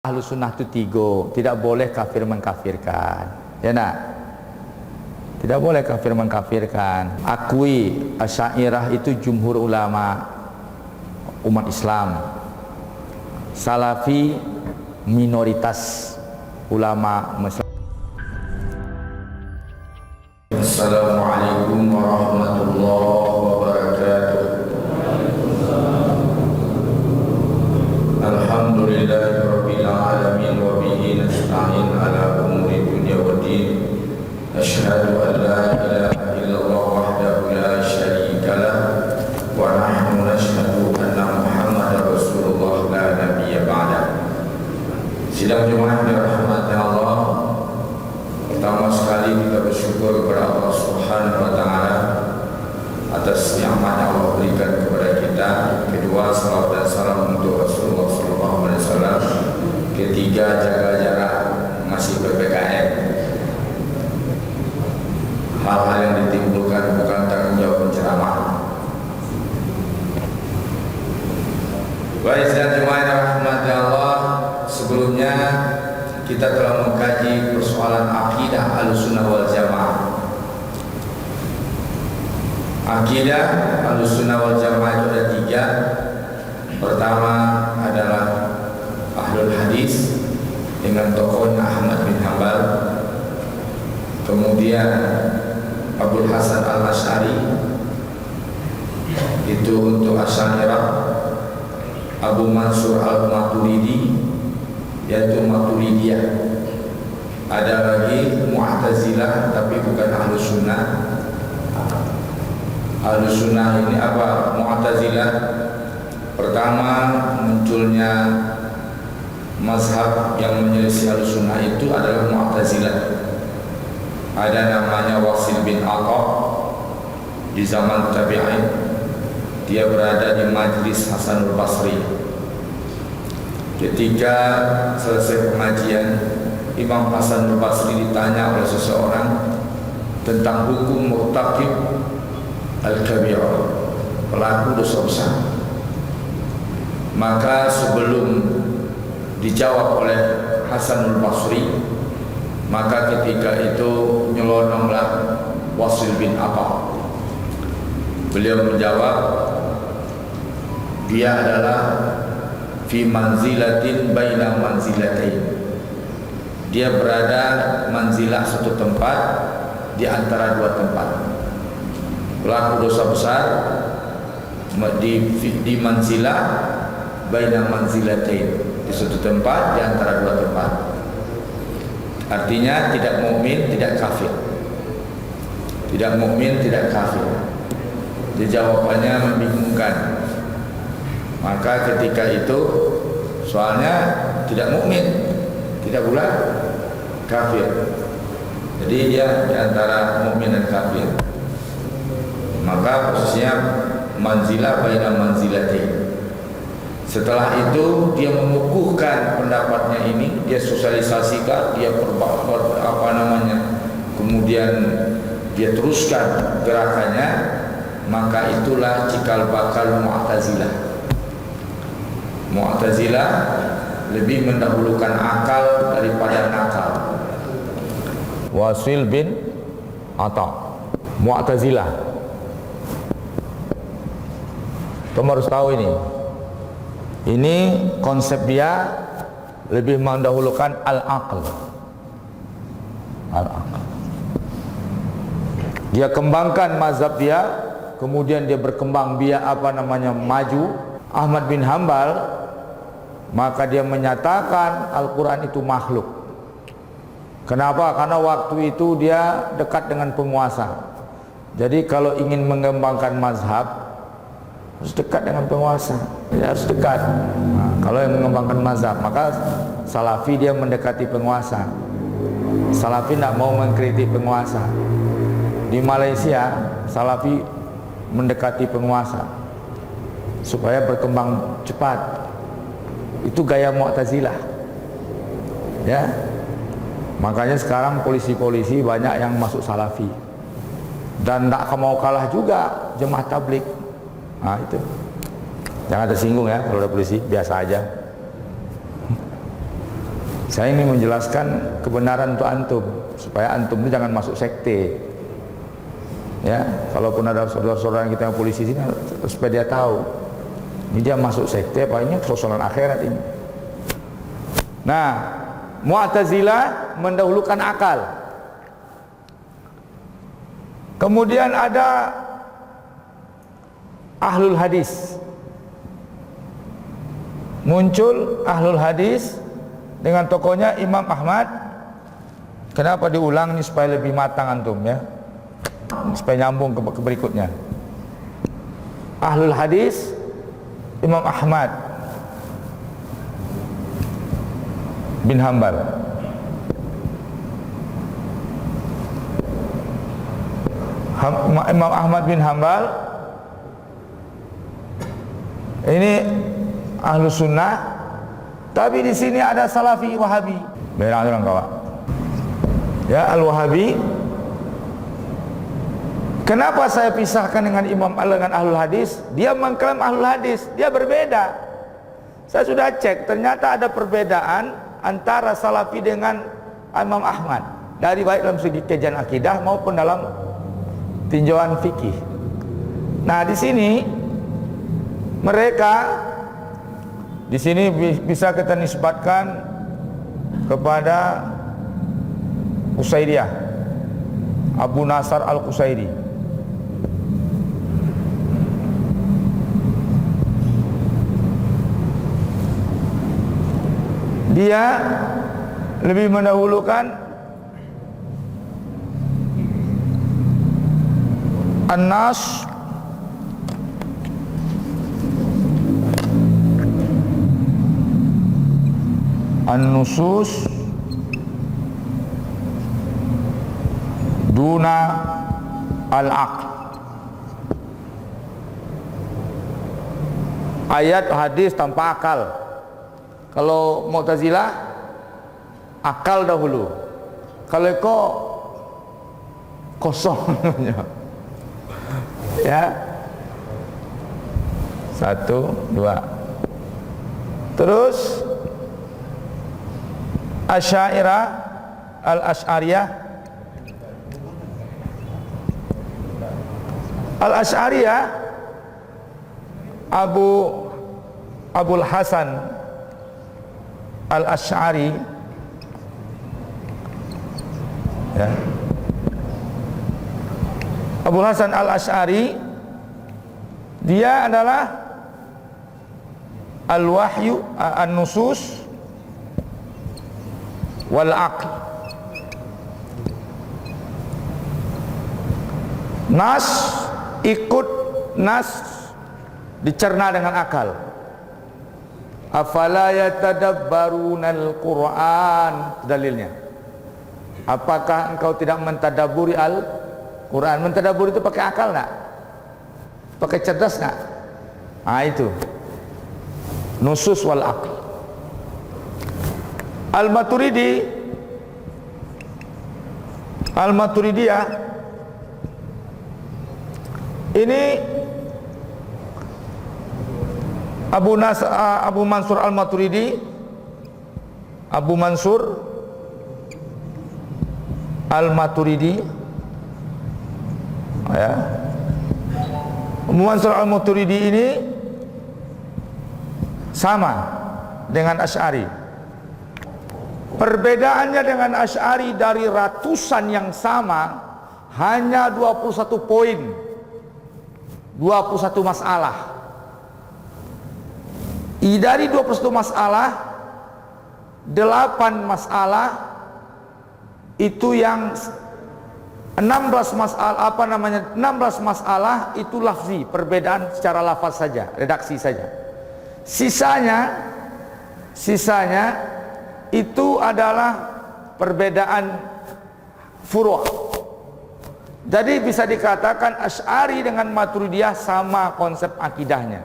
Ahlu sunnah itu tiga, tidak boleh kafir mengkafirkan, ya nak? Tidak boleh kafir mengkafirkan. Akui Asy'ariyah itu jumhur ulama umat Islam. Salafi minoritas ulama Muslim. Assalamualaikum warahmatullahi wabarakatuh. Alhamdulillahirabbil alamin wa bihi nasta'in ala umuri dunya waddin. Asyhadu an la ilaha illallah wahdahu la syarika lah wa nahnu nashhadu anna Muhammadar Rasulullah la nabiyya ba'da. Sidang jemaah dirahmati Allah. Pertama sekali kita bersyukur kepada Allah Subhanahu wa taala atas nikmat yang Allah berikan kepada kita. Kedua, salawat dan salam untuk Rasulullah sallallahu alaihi wasallam. Ketiga, jaga jarak, masih PPKM. Hal-hal yang ditimbulkan bukan tanggung jawab penceramah. Baik, dan jemaah rahmati Allah, sebelumnya kita telah mengkaji persoalan akidah Ahlussunnah wal Jamaah. Akidah Ahlussunnah wal Jamaah itu ada tiga. Pertama adalah Ahlul Hadis dengan tokohnya Ahmad bin Hanbal. Kemudian Abdul Hasan al-Asy'ari itu untuk Asy'ariyah. Abu Mansur al-Maturidi yaitu Maturidiyah. Ada lagi Mu'tazilah tapi bukan Ahlus Sunnah. Ahlus Sunnah ini apa? Mu'tazilah. Pertama munculnya mazhab yang menyelisih Ahlus Sunnah itu adalah Mu'tazilah. Ada namanya Wasil bin Atha di zaman tabi'in. Dia berada di majlis Hasanul Basri. Ketika selesai pengajian, Imam Hasan al-Basri ditanya oleh seseorang tentang hukum murtakib al-kabir, pelaku dosa besar. Maka sebelum dijawab oleh Hasan al-Basri, maka ketika itu nyelononglah Wasil bin Atha. Beliau menjawab, dia adalah fi manzilatin baina manzilatain. Dia berada manzilah satu tempat di antara dua tempat. Pelaku dosa besar di manzilah baina manzilatain, di satu tempat di antara dua tempat. Artinya tidak mukmin, tidak kafir. Tidak mukmin, tidak kafir. Jadi jawabannya membingungkan. Maka ketika itu soalnya tidak mukmin, tidak pula kafir. Jadi dia di antara mukmin dan kafir. Maka posisinya manzilah baina manzilatain. Setelah itu dia mengukuhkan pendapatnya ini, dia sosialisasikan, dia kemudian dia teruskan gerakannya, maka itulah cikal bakal Mu'tazilah. Mu'tazilah lebih mendahulukan akal daripada nakal. Wasil bin Atha, Mu'tazilah. Kamu harus tahu ini. Ini konsep dia lebih mendahulukan al-aql. Al-aql. Dia kembangkan mazhab dia, kemudian dia berkembang maju. Ahmad bin Hanbal, maka dia menyatakan Al-Quran itu makhluk. Kenapa? Karena waktu itu dia dekat dengan penguasa. Jadi kalau ingin mengembangkan mazhab harus dekat dengan penguasa, dia harus dekat. Kalau yang mengembangkan mazhab, maka Salafi dia mendekati penguasa. Salafi tidak mau mengkritik penguasa. Di Malaysia Salafi mendekati penguasa supaya berkembang cepat. Itu gaya Mu'tazilah. Ya. Makanya sekarang polisi-polisi banyak yang masuk Salafi. Dan tak mau kalah juga jemaah tabligh. Nah, itu. Jangan tersinggung ya kalau ada polisi, biasa aja. Saya ingin menjelaskan kebenaran untuk antum, supaya antum itu jangan masuk sekte. Ya, kalaupun ada saudara-saudara kita yang polisi sini, supaya dia tahu ini dia masuk sekte apa ini persoalan akhirat ini. Nah, Mu'tazilah mendahulukan akal. Kemudian ada Ahlul Hadis. Muncul Ahlul Hadis dengan tokohnya Imam Ahmad. Kenapa diulang ini supaya lebih matang antum ya, supaya nyambung ke berikutnya. Ahlul Hadis Imam Ahmad bin Hambal. Imam Ahmad bin Hambal ini Ahlus Sunnah. Tapi di sini ada Salafi Wahabi. Beda orang kawan. Ya, Al-Wahabi. Kenapa saya pisahkan dengan dengan Ahlul Hadis? Dia mengklaim Ahlul Hadis, dia berbeda. Saya sudah cek, ternyata ada perbedaan antara Salafi dengan Imam Ahmad. Dari baik dalam segi kajian akidah maupun dalam tinjauan fikih. Nah, di sini mereka di sini bisa kita nisbatkan kepada Qusairiyah, Abu Nasr Al-Qusairi. Dia lebih mendahulukan An-Nas An-Nusus Duna Al-Aql. Ayat hadis tanpa akal. Kalau Mu'tazilah akal dahulu. Kalau kok kosong ya. 1, 2. Terus Asy'ariyah Al-Asy'ariyah Al-Asy'ariyah Abul Hasan Al-Asy'ari ya. Abul Hasan Al-Asy'ari dia adalah Al-Wahyu An-Nusus wal aql. Nas ikut nas dicerna dengan akal. Afala yatadabbarunal Qur'an, dalilnya. Apakah engkau tidak mentadabburi Al-Qur'an? Mentadabbur itu pakai akal enggak? Pakai cerdas enggak? Ah, itu nusus wal aql. Al-Maturidiyah ini Abu Mansur Al-Maturidi, Abu Mansur Al-Maturidi ya. Abu Mansur Al-Maturidi ini sama dengan Asy'ari. Perbedaannya dengan Asy'ari dari ratusan yang sama hanya 21 poin, 21 masalah. Dari 21 masalah, 8 masalah itu yang 16 masalah 16 masalah itu lafzi, perbedaan secara lafaz saja, redaksi saja. Sisanya itu adalah perbedaan furu'. Jadi bisa dikatakan Asy'ari dengan Maturidiyah sama konsep akidahnya,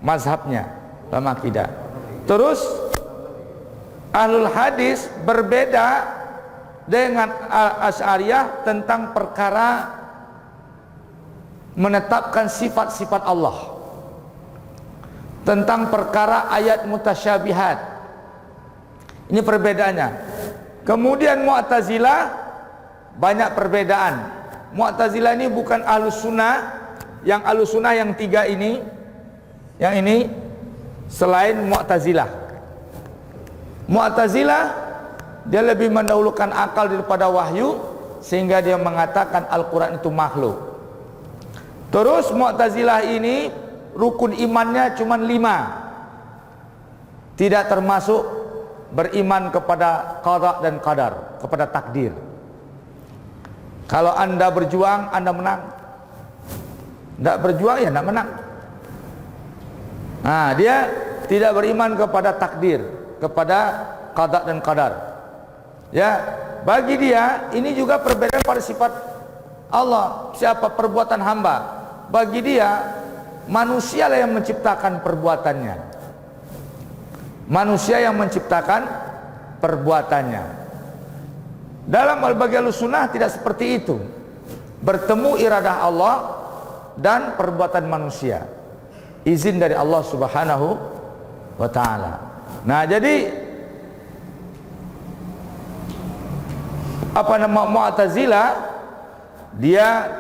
mazhabnya dalam akidah. Terus Ahlul Hadis berbeda dengan Asy'ariyah tentang perkara menetapkan sifat-sifat Allah, tentang perkara ayat mutasyabihat. Ini perbedaannya. Kemudian Mu'tazilah banyak perbedaan. Mu'tazilah ini bukan Ahlus Sunnah. Yang Ahlus Sunnah yang tiga ini, yang ini selain Mu'tazilah. Mu'tazilah dia lebih mendahulukan akal daripada wahyu, sehingga dia mengatakan Al-Quran itu makhluk. Terus Mu'tazilah ini rukun imannya cuma 5, tidak termasuk beriman kepada qada dan qadar, kepada takdir. Kalau anda berjuang, anda menang. Tidak berjuang, ya tidak menang. Nah, dia tidak beriman kepada takdir, kepada qada dan qadar. Ya, bagi dia ini juga perbedaan pada sifat Allah. Siapa perbuatan hamba? Bagi dia manusia lah yang menciptakan perbuatannya. Manusia yang menciptakan perbuatannya. Dalam al-bagi al-sunnah tidak seperti itu. Bertemu iradah Allah dan perbuatan manusia. Izin dari Allah Subhanahu wa ta'ala. Nah, jadi apa nama Mu'tazilah, dia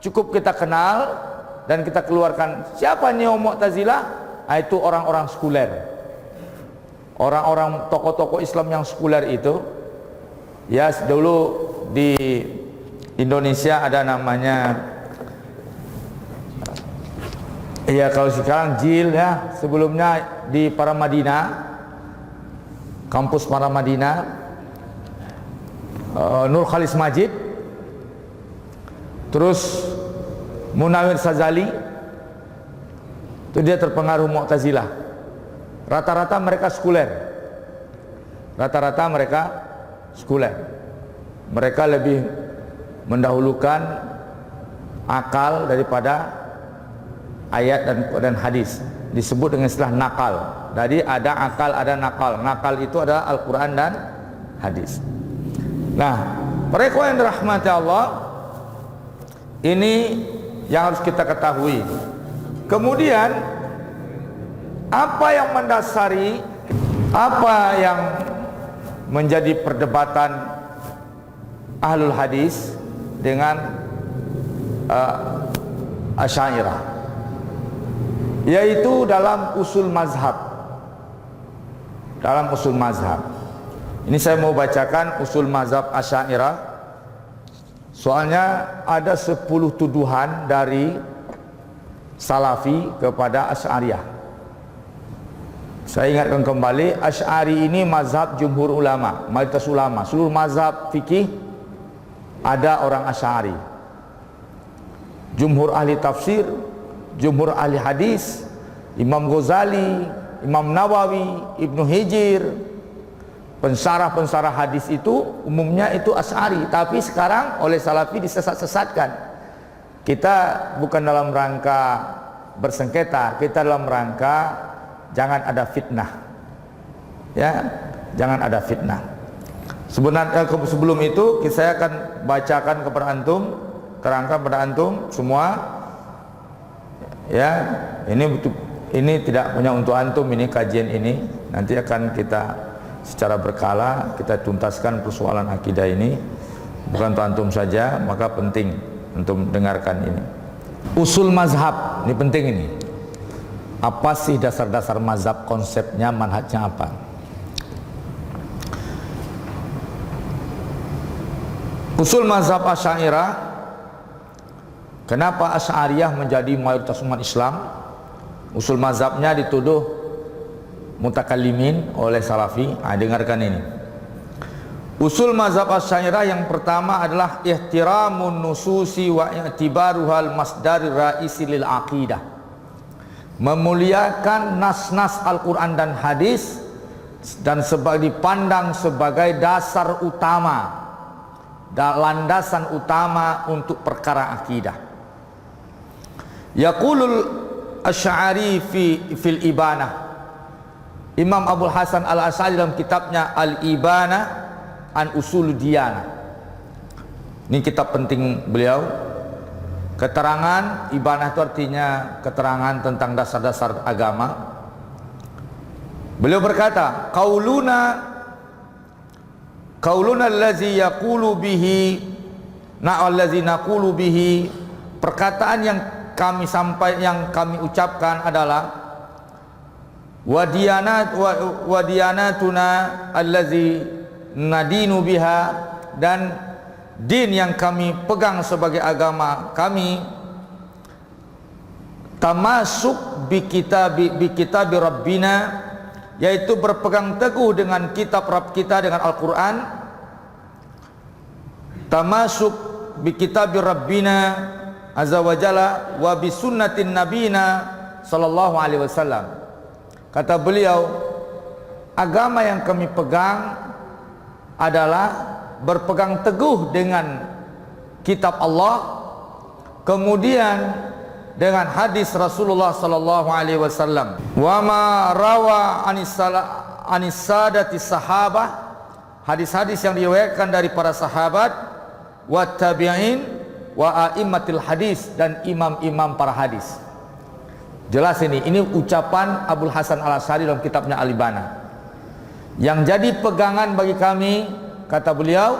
cukup kita kenal dan kita keluarkan. Siapa neo Mu'tazilah? Itu orang-orang sekuler, orang-orang tokoh-tokoh Islam yang sekuler itu. Ya, dulu di Indonesia ada namanya, ya kalau sekarang JIL ya, sebelumnya di Paramadina, kampus Paramadina, Nur Khalis Majid, terus Munawir Sazali, itu dia terpengaruh Mu'tazilah. Rata-rata mereka sekuler. Rata-rata mereka sekuler. Mereka lebih mendahulukan akal daripada ayat dan hadis. Disebut dengan istilah nakal. Jadi ada akal, ada nakal. Nakal itu adalah Al-Quran dan hadis. Nah, mereka yang dirahmati Allah, ini yang harus kita ketahui. Kemudian apa yang mendasari, apa yang menjadi perdebatan ahlul hadis dengan Asy'ariyah, yaitu dalam usul mazhab. Dalam usul mazhab ini saya mau bacakan usul mazhab Asy'ariyah. Soalnya ada 10 tuduhan dari Salafi kepada Asy'ariyah. Saya ingatkan kembali, Asy'ari ini mazhab jumhur ulama, mayoritas ulama. Seluruh mazhab fikih ada orang Asy'ari. Jumhur ahli tafsir, jumhur ahli hadis, Imam Ghazali, Imam Nawawi, Ibnu Hijr, pensarah-pensarah hadis itu umumnya itu Asy'ari. Tapi sekarang oleh Salafi disesat-sesatkan. Kita bukan dalam rangka bersengketa, kita dalam rangka jangan ada fitnah. Ya, jangan ada fitnah. Sebenarnya sebelum itu saya akan bacakan kepada antum, terangkan kepada antum semua. Ya, ini tidak punya untuk antum, ini kajian ini nanti akan kita secara berkala kita tuntaskan persoalan akidah ini, bukan untuk antum saja, maka penting untuk mendengarkan ini. Usul mazhab ini penting ini. Apa sih dasar-dasar mazhab, konsepnya, manhajnya apa? Usul mazhab Asy'ariyah. Kenapa Asy'ariyah menjadi mayoritas umat Islam? Usul mazhabnya dituduh mutakallimin oleh Salafi. Dengarkan ini. Usul mazhab Asy'ariyah yang pertama adalah ihtiramun nususi wa i'tibaruhal masdari ra'isi lil aqidah. Memuliakan nas-nas Al-Quran dan hadis dan dipandang sebagai dasar utama, landasan utama untuk perkara akidah. Yaqulul Asy'ari fil Ibanah. Imam Abul Hasan Al-Asy'ari dalam kitabnya Al-Ibanah an Usul Diyanah. Ini kitab penting beliau. Keterangan, Ibanah itu artinya keterangan tentang dasar-dasar agama. Beliau berkata, qauluna allazi yaqulu bihi allazi naqulu bihi, perkataan yang kami ucapkan adalah wa diyanatuna allazi nadinu biha, dan din yang kami pegang sebagai agama kami, tamasuk bi kitabi rabbina, yaitu berpegang teguh dengan kitab Rabb kita, dengan Al-Quran. Tamasuk bi kitabi rabbina azza wa jalla wa bi sunnatin nabina sallallahu alaihi wasallam. Kata beliau, agama yang kami pegang adalah berpegang teguh dengan kitab Allah, kemudian dengan hadis Rasulullah sallallahu alaihi wasallam. Wa ma rawa anis sadati sahabah, hadis-hadis yang diriwayatkan dari para sahabat, wa tabi'in wa a'immatil hadis, dan imam-imam para hadis. Jelas ini ucapan Abul Hasan Al-Asy'ari dalam kitabnya Al-Ibana. Yang jadi pegangan bagi kami, kata beliau,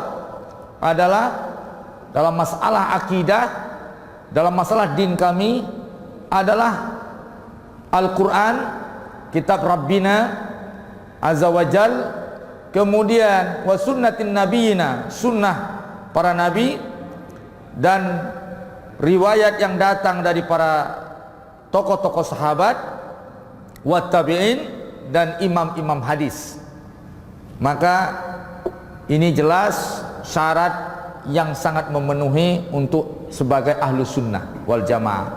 adalah dalam masalah akidah, dalam masalah din kami adalah Al-Quran, kitab Rabbina azza wa jal, kemudian wa sunnatin nabiyina, sunnah para nabi, dan riwayat yang datang dari para tokoh-tokoh sahabat, wa tabi'in, dan imam-imam hadis. Maka ini jelas syarat yang sangat memenuhi untuk sebagai ahlu sunnah wal jamaah,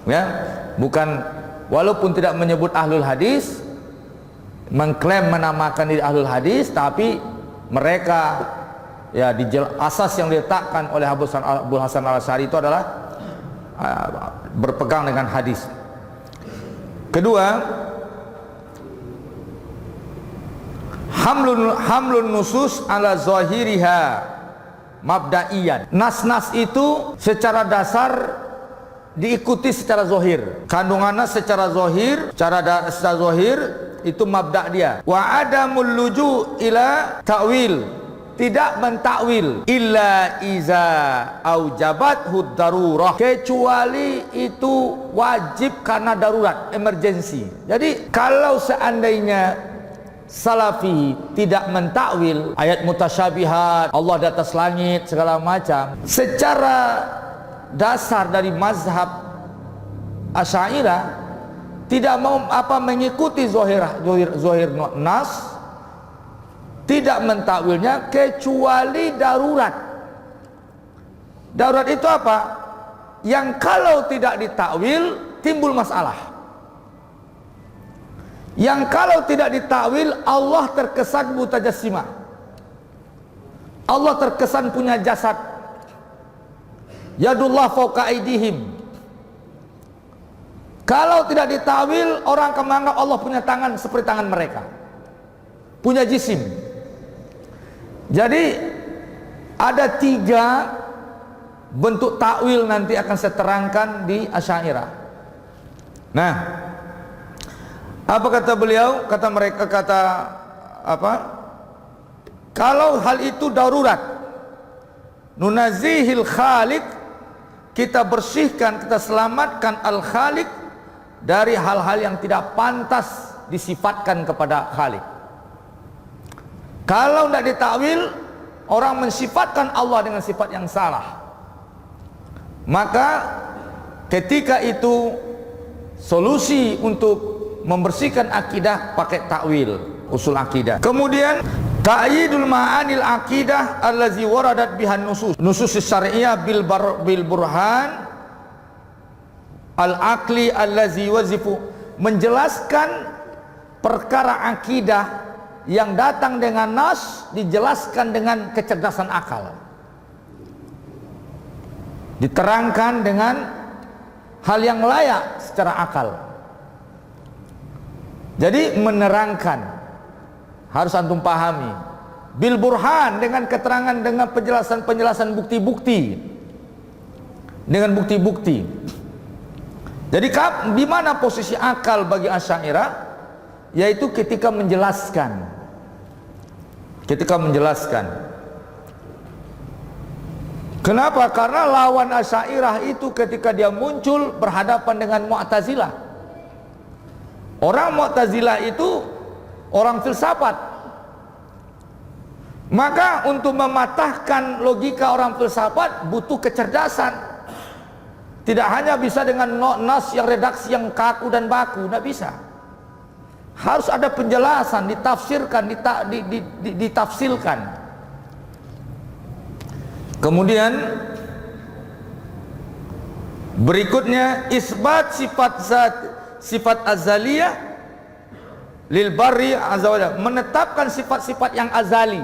ya. Bukan, walaupun tidak menyebut ahlul hadis, mengklaim menamakan diri ahlul hadis, tapi mereka, ya, di asas yang diletakkan oleh Abul Hasan Al-Asy'ari itu adalah berpegang dengan hadis. Kedua, hamlun nusus ala zahiriha mabda'iyan. Nas-nas itu secara dasar diikuti secara zahir. Kandungannya secara zahir, secara zahir itu mabda' dia. Wa adamul luju ila ta'wil, tidak mentakwil, illa iza aujabat darurah, kecuali itu wajib karena darurat, emergency. Jadi kalau seandainya salafi tidak mentakwil ayat mutasyabihat, Allah di atas langit, segala macam, secara dasar dari mazhab Asy'ariyah tidak mau mengikuti zahir nas, tidak mentakwilnya kecuali darurat. Darurat itu apa? Yang kalau tidak ditakwil timbul masalah. Yang kalau tidak ditakwil Allah terkesan mutajassimah, Allah terkesan punya jasad. Yadullah fawqa aydihim. Kalau tidak ditakwil, orang akan menganggap Allah punya tangan seperti tangan mereka, punya jisim. Jadi ada 3 bentuk takwil nanti akan saya terangkan di Asy'ariyah. Nah, apa kata beliau? Kata mereka, kalau hal itu darurat, nunazihil khaliq, kita bersihkan, kita selamatkan al-khaliq dari hal-hal yang tidak pantas disifatkan kepada khaliq. Kalau tidak ditakwil, orang mensifatkan Allah dengan sifat yang salah. Maka ketika itu solusi untuk membersihkan akidah pakai takwil, usul akidah. Kemudian ta'yidul ma'anil akidah allazi waradat bihan nusus syar'iyyah bil burhan al-aqli allazi wazifu, menjelaskan perkara akidah yang datang dengan nas, dijelaskan dengan kecerdasan akal, diterangkan dengan hal yang layak secara akal. Jadi menerangkan, harus antum pahami, bil burhan, dengan keterangan, dengan penjelasan bukti-bukti, dengan bukti-bukti. Jadi di mana posisi akal bagi Asy'ariyah? yaitu ketika menjelaskan. Kenapa? Karena lawan Asy'ariyah itu ketika dia muncul berhadapan dengan Mu'tazilah. Orang Mu'tazilah itu orang filsafat. Maka untuk mematahkan logika orang filsafat butuh kecerdasan. Tidak hanya bisa dengan nas yang redaksi yang kaku dan baku, tidak bisa. Harus ada penjelasan, ditafsirkan, ditafsilkan. Kemudian berikutnya isbat sifat azaliyah lil barri azza wa jalla, menetapkan sifat-sifat yang azali.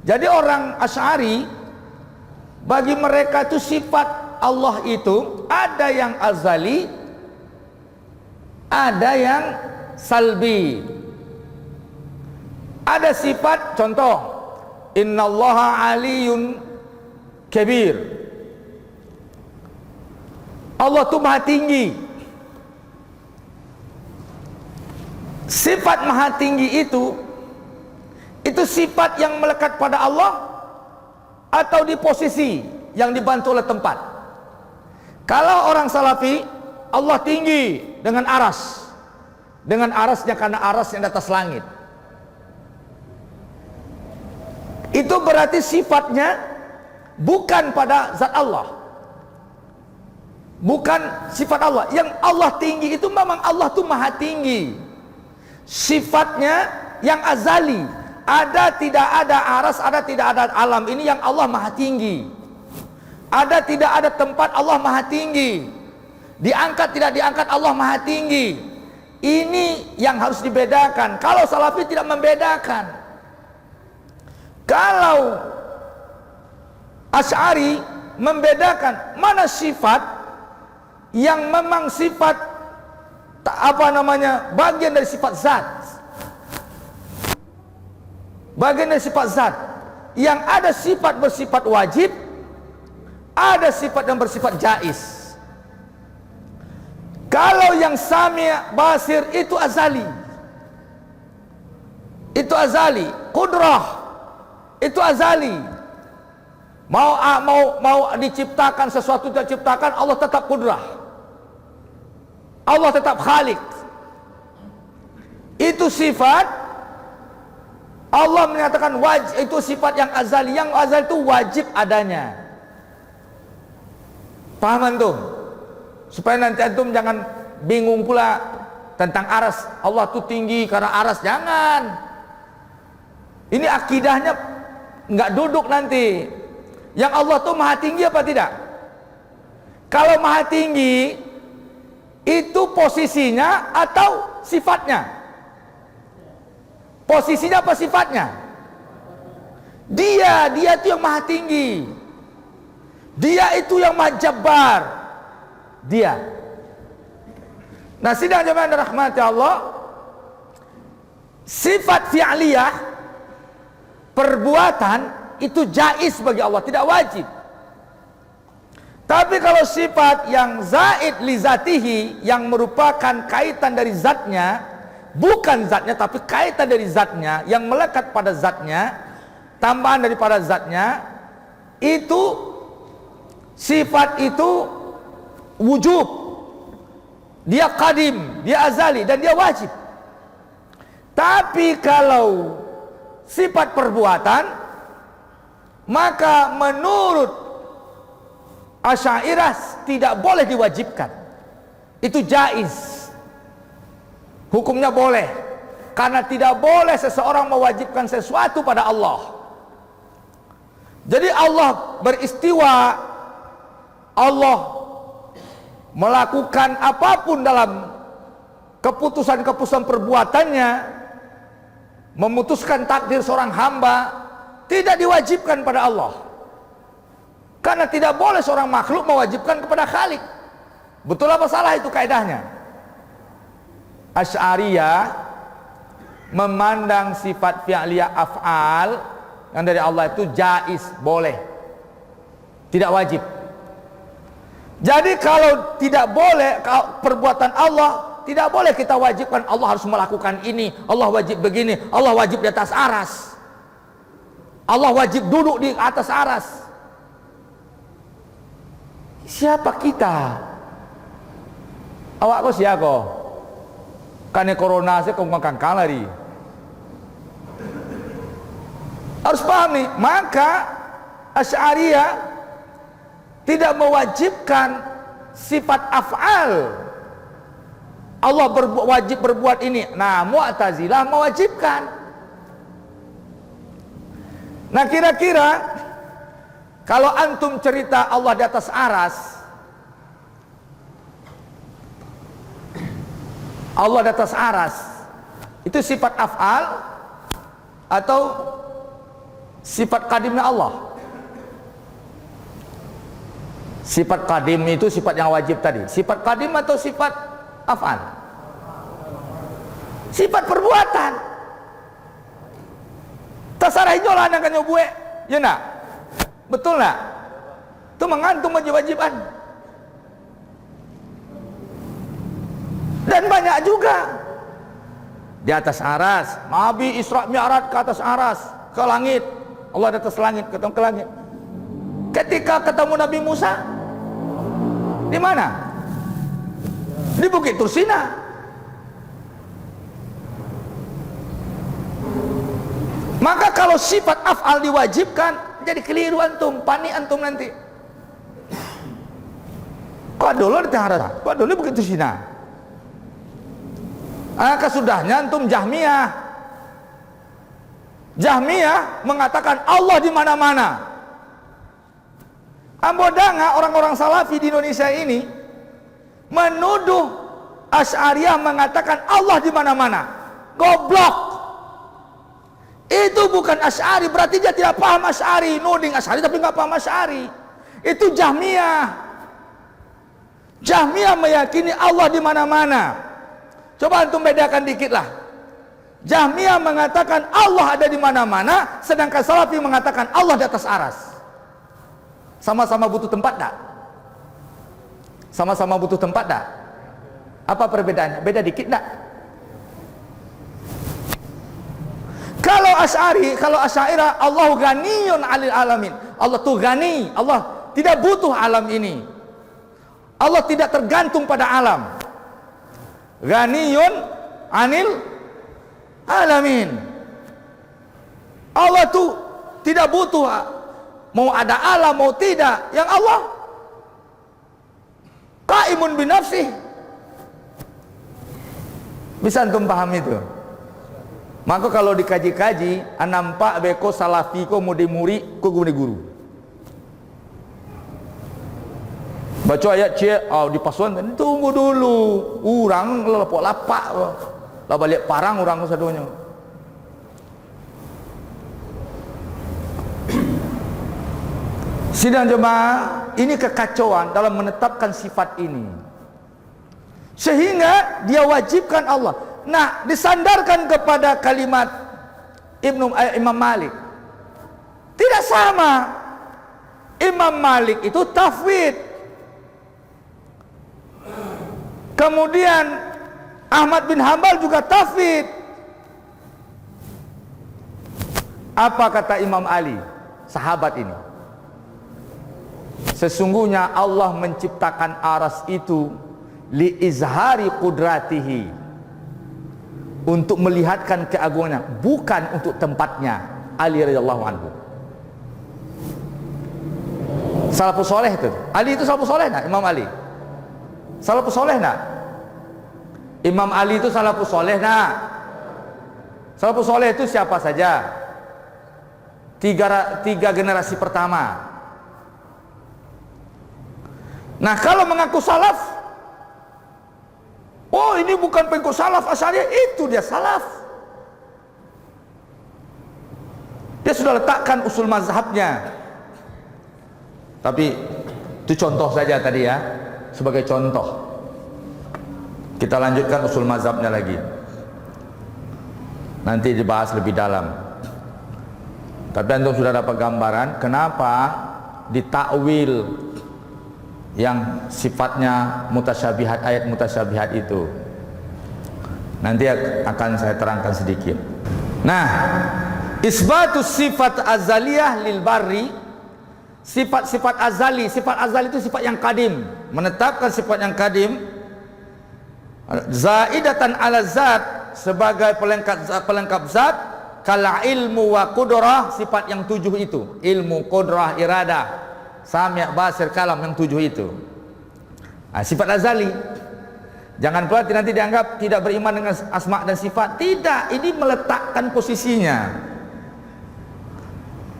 Jadi orang Asy'ari, bagi mereka itu sifat Allah itu ada yang azali, ada yang salbi. Ada sifat, contoh, innallaha aliyun kabir. Allah itu maha tinggi. Sifat maha tinggi itu sifat yang melekat pada Allah atau di posisi yang dibantu oleh tempat. Kalau orang salafi, Allah tinggi dengan aras, dengan arasnya karena aras yang di atas langit. Itu berarti sifatnya bukan pada zat Allah, bukan sifat Allah. Yang Allah tinggi itu memang Allah itu maha tinggi, sifatnya yang azali. Ada tidak ada aras, ada tidak ada alam, ini yang Allah maha tinggi. Ada tidak ada tempat, Allah maha tinggi. Diangkat tidak diangkat, Allah maha tinggi. Ini yang harus dibedakan. Kalau salafi tidak membedakan. Kalau Asy'ari membedakan mana sifat yang memang sifat bagian dari sifat zat, bagian dari sifat zat, yang ada sifat bersifat wajib, ada sifat yang bersifat jaiz. Kalau yang sami' basir itu azali, qudrah itu azali. Mau diciptakan sesuatu tidak diciptakan, Allah tetap qudrah, Allah tetap khalik. Itu sifat Allah menyatakan wajib, itu sifat yang azali. Yang azali itu wajib adanya. Paham antum? Supaya nanti antum jangan bingung pula tentang aras. Allah itu tinggi karena aras, jangan. Ini akidahnya nggak duduk nanti. Yang Allah tuh maha tinggi apa tidak? Kalau maha tinggi itu posisinya atau sifatnya? Posisinya apa sifatnya? Dia itu yang maha tinggi. Dia itu yang maha jabbar. Dia. Nah, sidang jemaah rahmati Allah, sifat fi'liyah, perbuatan itu jaiz bagi Allah, tidak wajib. Tapi kalau sifat yang zaid li zatihi, yang merupakan kaitan dari zatnya, bukan zatnya tapi kaitan dari zatnya, yang melekat pada zatnya, tambahan daripada zatnya, itu sifat itu wujub. Dia qadim, dia azali, dan dia wajib. Tapi kalau sifat perbuatan, maka menurut Asy'ariyah tidak boleh diwajibkan. Itu jaiz. Hukumnya boleh. Karena tidak boleh seseorang mewajibkan sesuatu pada Allah. Jadi Allah beristiwa, Allah melakukan apapun dalam keputusan-keputusan perbuatannya, memutuskan takdir seorang hamba, tidak diwajibkan pada Allah. Karena tidak boleh seorang makhluk mewajibkan kepada Khalik. Betul apa salah itu kaidahnya? Asy'ariyah memandang sifat fi'liyah af'al yang dari Allah itu jaiz, boleh, tidak wajib. Jadi kalau tidak boleh, kalau perbuatan Allah tidak boleh kita wajibkan Allah harus melakukan ini, Allah wajib begini, Allah wajib di atas aras, Allah wajib duduk di atas aras. Siapa kita? Awak kau siapa? Karena corona saya kau makan kalari. Harus pahami. Maka Asy'ariyah tidak mewajibkan sifat af'al. Allah wajib berbuat ini. Nah, Mu'tazilah mewajibkan. Nah, kira-kira kalau antum cerita Allah di atas aras, Allah di atas aras, itu sifat af'al atau sifat qadimnya Allah? Sifat qadim itu sifat yang wajib tadi. Sifat qadim atau sifat af'al? Sifat perbuatan. Tasarah hijau lah anak nyobue, ya nak? Betul nak? Itu menggantung wajib-wajiban. Dan banyak juga di atas aras. Nabi Isra Mi'raj ke atas aras, ke langit. Allah di atas langit, ketemu ke langit. Ketika ketemu Nabi Musa, di mana? Di Bukit Tursina. Maka kalau sifat af'al diwajibkan, jadi keliru antum, panik antum nanti. Kok dulu di Tahara? Kok dulu Bukit Tursina? Kesudahnya antum Jahmiyah. Jahmiyah mengatakan Allah di mana-mana. Ambodanga orang-orang salafi di Indonesia ini menuduh Asy'ariyah mengatakan Allah di mana-mana. Goblok. Itu bukan Asy'ari, berarti dia tidak paham Asy'ari. Nuding Asy'ari tapi nggak paham Asy'ari. Itu Jahmiyah. Jahmiyah meyakini Allah di mana-mana. Coba antum bedakan dikit lah. Jahmiyah mengatakan Allah ada di mana-mana, sedangkan Salafi mengatakan Allah di atas aras. Sama-sama butuh tempat tak? Sama-sama butuh tempat tak? Apa perbedaannya? Beda dikit tak? Kalau Asy'ari, kalau Asy'ariyah, Allah ghaniyun 'anil alamin. Allah tuh ghani, Allah tidak butuh alam ini. Allah tidak tergantung pada alam. Ghaniyun 'anil alamin. Allah tuh tidak butuh mau ada alam mau tidak. Yang Allah qaimun binafsih. Bisa antum paham itu? Maka kalau dikaji-kaji, nampak beko salafi ko mau dimuri ko guru. Baca ayat cie, di pasuan tunggu dulu. Urang lapok-lapak. Lah balik parang urang sadunya. Sidang jemaah, ini kekacauan dalam menetapkan sifat ini. Sehingga dia wajibkan Allah. Nah, disandarkan kepada kalimat Imam Malik. Tidak sama. Imam Malik itu tafwid. Kemudian Ahmad bin Hambal juga tafwid. Apa kata Imam Ali, sahabat ini? Sesungguhnya Allah menciptakan aras itu li izhari qudratihi, untuk melihatkan keagungannya, bukan untuk tempatnya. Ali radhiyallahu anhu. Salafus soleh itu. Ali itu salafus soleh nak? Imam Ali salafus soleh nak? Imam Ali itu salafus soleh nak? Salafus soleh itu siapa saja? Tiga generasi pertama. Nah, kalau mengaku salaf, oh ini bukan pengikut salaf asalnya, itu dia salaf. Dia sudah letakkan usul mazhabnya. Tapi itu contoh saja tadi ya, sebagai contoh. Kita lanjutkan usul mazhabnya lagi. Nanti dibahas lebih dalam. Tapi antum sudah dapat gambaran kenapa ditakwil yang sifatnya mutasyabihat, ayat mutasyabihat itu. Nanti akan saya terangkan sedikit. Nah, isbatus sifat azaliyah lil barri, sifat-sifat azali. Sifat azali itu sifat yang kadim, menetapkan sifat yang kadim zaidatan ala zat, sebagai pelengkap zat, kala ilmu wa qudrah, sifat yang 7 itu, ilmu, qudrah, iradah, sami', basir, kalam, yang 7 itu. Nah, sifat azali. Jangan pula nanti dianggap tidak beriman dengan asma dan sifat. Tidak, ini meletakkan posisinya.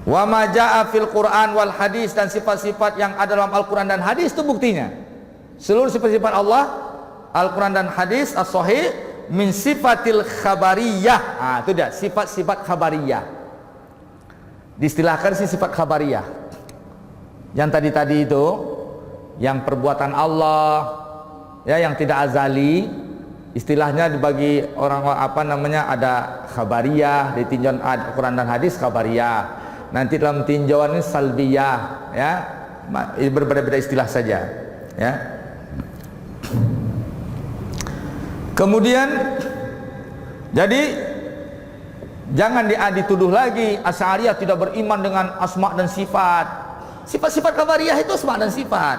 Wa ma jaa fil Quran wal hadis, dan sifat-sifat yang ada dalam Al-Quran dan hadis itu buktinya. Seluruh sifat-sifat Allah, Al-Quran dan hadis as-sahih min sifatil khabariyah. Ah, itu dia, sifat-sifat khabariyah. Diistilahkan sifat khabariyah. Yang tadi itu, yang perbuatan Allah, ya, yang tidak azali, istilahnya dibagi orang apa namanya, ada khabariyah di tinjauan Al-Quran dan hadis, khabariyah. Nanti dalam tinjauan ini salbiyah, ya, berbeda-beda istilah saja, ya. Kemudian, jadi jangan dituduh lagi Asy'ariyah tidak beriman dengan asma dan sifat. Sifat-sifat khabariyah itu asma dan sifat,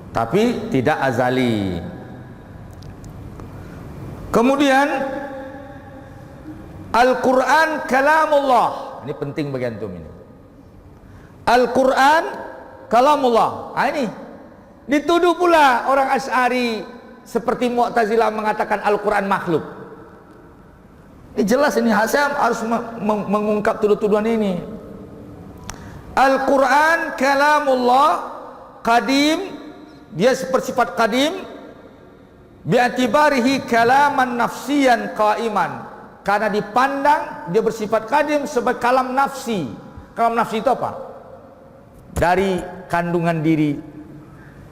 tapi tidak azali. Kemudian Al-Quran kalamullah. Ini penting bagi antum ini. Al-Quran kalamullah. Ini dituduh pula orang Asy'ari seperti Mu'tazilah mengatakan Al-Quran makhluk. Ini jelas, ini saya harus mengungkap tuduh-tuduhan ini. Al-Quran kalamullah qadim, dia bersifat qadim, bi'atibarihi kalaman nafsiyan qaiman, karena dipandang dia bersifat qadim sebagai kalam nafsi. Kalam nafsi itu apa? Dari kandungan diri,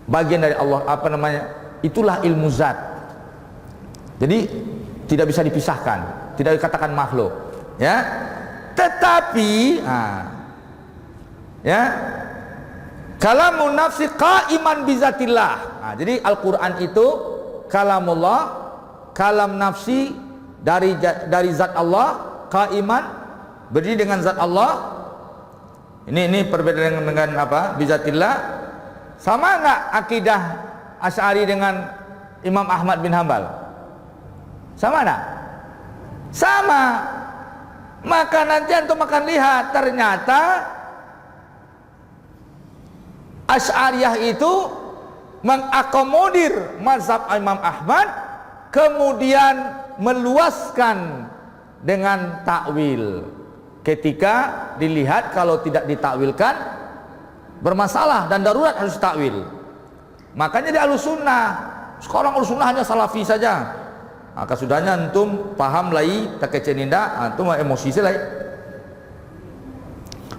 bagian dari Allah, apa namanya, itulah ilmu zat. Jadi tidak bisa dipisahkan, tidak dikatakan makhluk, ya. Tetapi ya, kalamun nafsi qaiman bizatillah. Jadi Al-Quran itu kalamullah, kalam nafsi dari zat Allah, qaiman, berdiri dengan zat Allah. Ini perbedaan dengan apa? Bizatillah. Sama enggak akidah Asy'ari dengan Imam Ahmad bin Hambal? Sama enggak? Sama. Maka nanti antum akan lihat, ternyata Asy'ariyah itu mengakomodir mazhab Imam Ahmad, kemudian meluaskan dengan takwil. Ketika dilihat kalau tidak ditakwilkan bermasalah dan darurat harus takwil. Makanya di Ahlussunnah, sekarang Ahlussunnah hanya salafi saja. Maka sudahnya antum paham lai tak keceninda, antum emosi selai.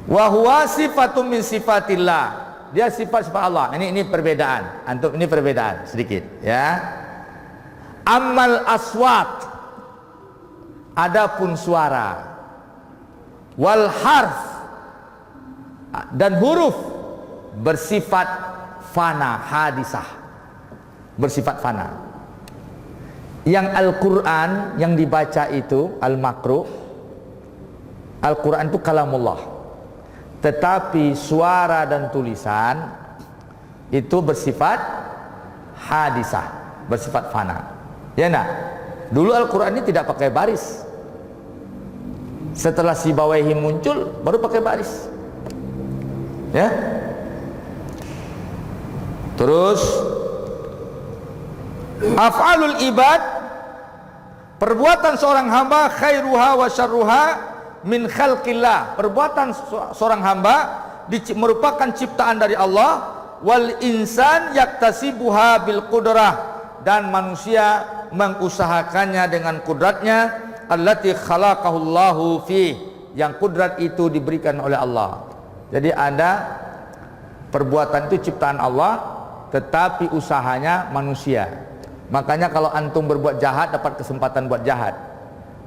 Wa huwa sifatun min sifatillah. Dia sifat-sifat Allah. Ini perbedaan. Antum ini perbedaan sedikit, ya. Amal aswat, adapun suara, wal harf, dan huruf bersifat fana, hadisah, bersifat fana. Yang Al-Quran yang dibaca itu al-makru, Al-Quran itu kalamullah, tetapi suara dan tulisan itu bersifat hadisah, bersifat fana. Ya enggak? Dulu Al-Quran ini tidak pakai baris. Setelah Sibawaihi muncul baru pakai baris. Ya. Terus af'alul ibad, perbuatan seorang hamba, khairuha wa syarruha min khalqillah. Perbuatan seorang hamba merupakan ciptaan dari Allah. Wal insan yaktasibuha bil qudrah, dan manusia mengusahakannya dengan kudratnya, allati khalaqahullahu fi, yang kudrat itu diberikan oleh Allah. Jadi ada perbuatan itu ciptaan Allah, tetapi usahanya manusia. Makanya kalau antum berbuat jahat dapat kesempatan buat jahat,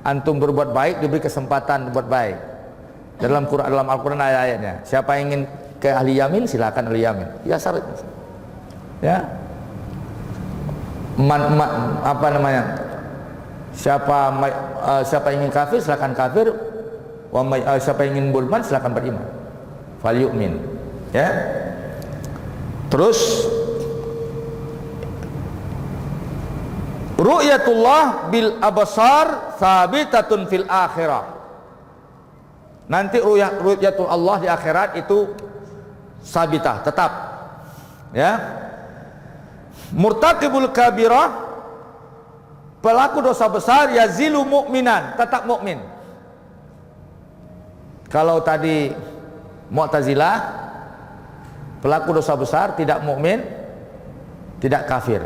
antum berbuat baik diberi kesempatan buat baik. Dalam Al-Quran ayat-ayatnya, siapa yang ingin ke ahli yamin silakan ahli yamin. Ya syarat. Ya. Apa namanya? Siapa ingin kafir silakan kafir, siapa ingin beriman silakan beriman. Fal yu'min. Ya. Terus ru'yatullah bil absar thabitatun fil akhirah. Nanti ru'yatul Allah di akhirat itu sabitah, tetap. Ya. Murtaqibul kabirah, pelaku dosa besar yazilu mu'minan, tetap mukmin. Kalau tadi Mu'tazilah, pelaku dosa besar tidak mukmin, tidak kafir.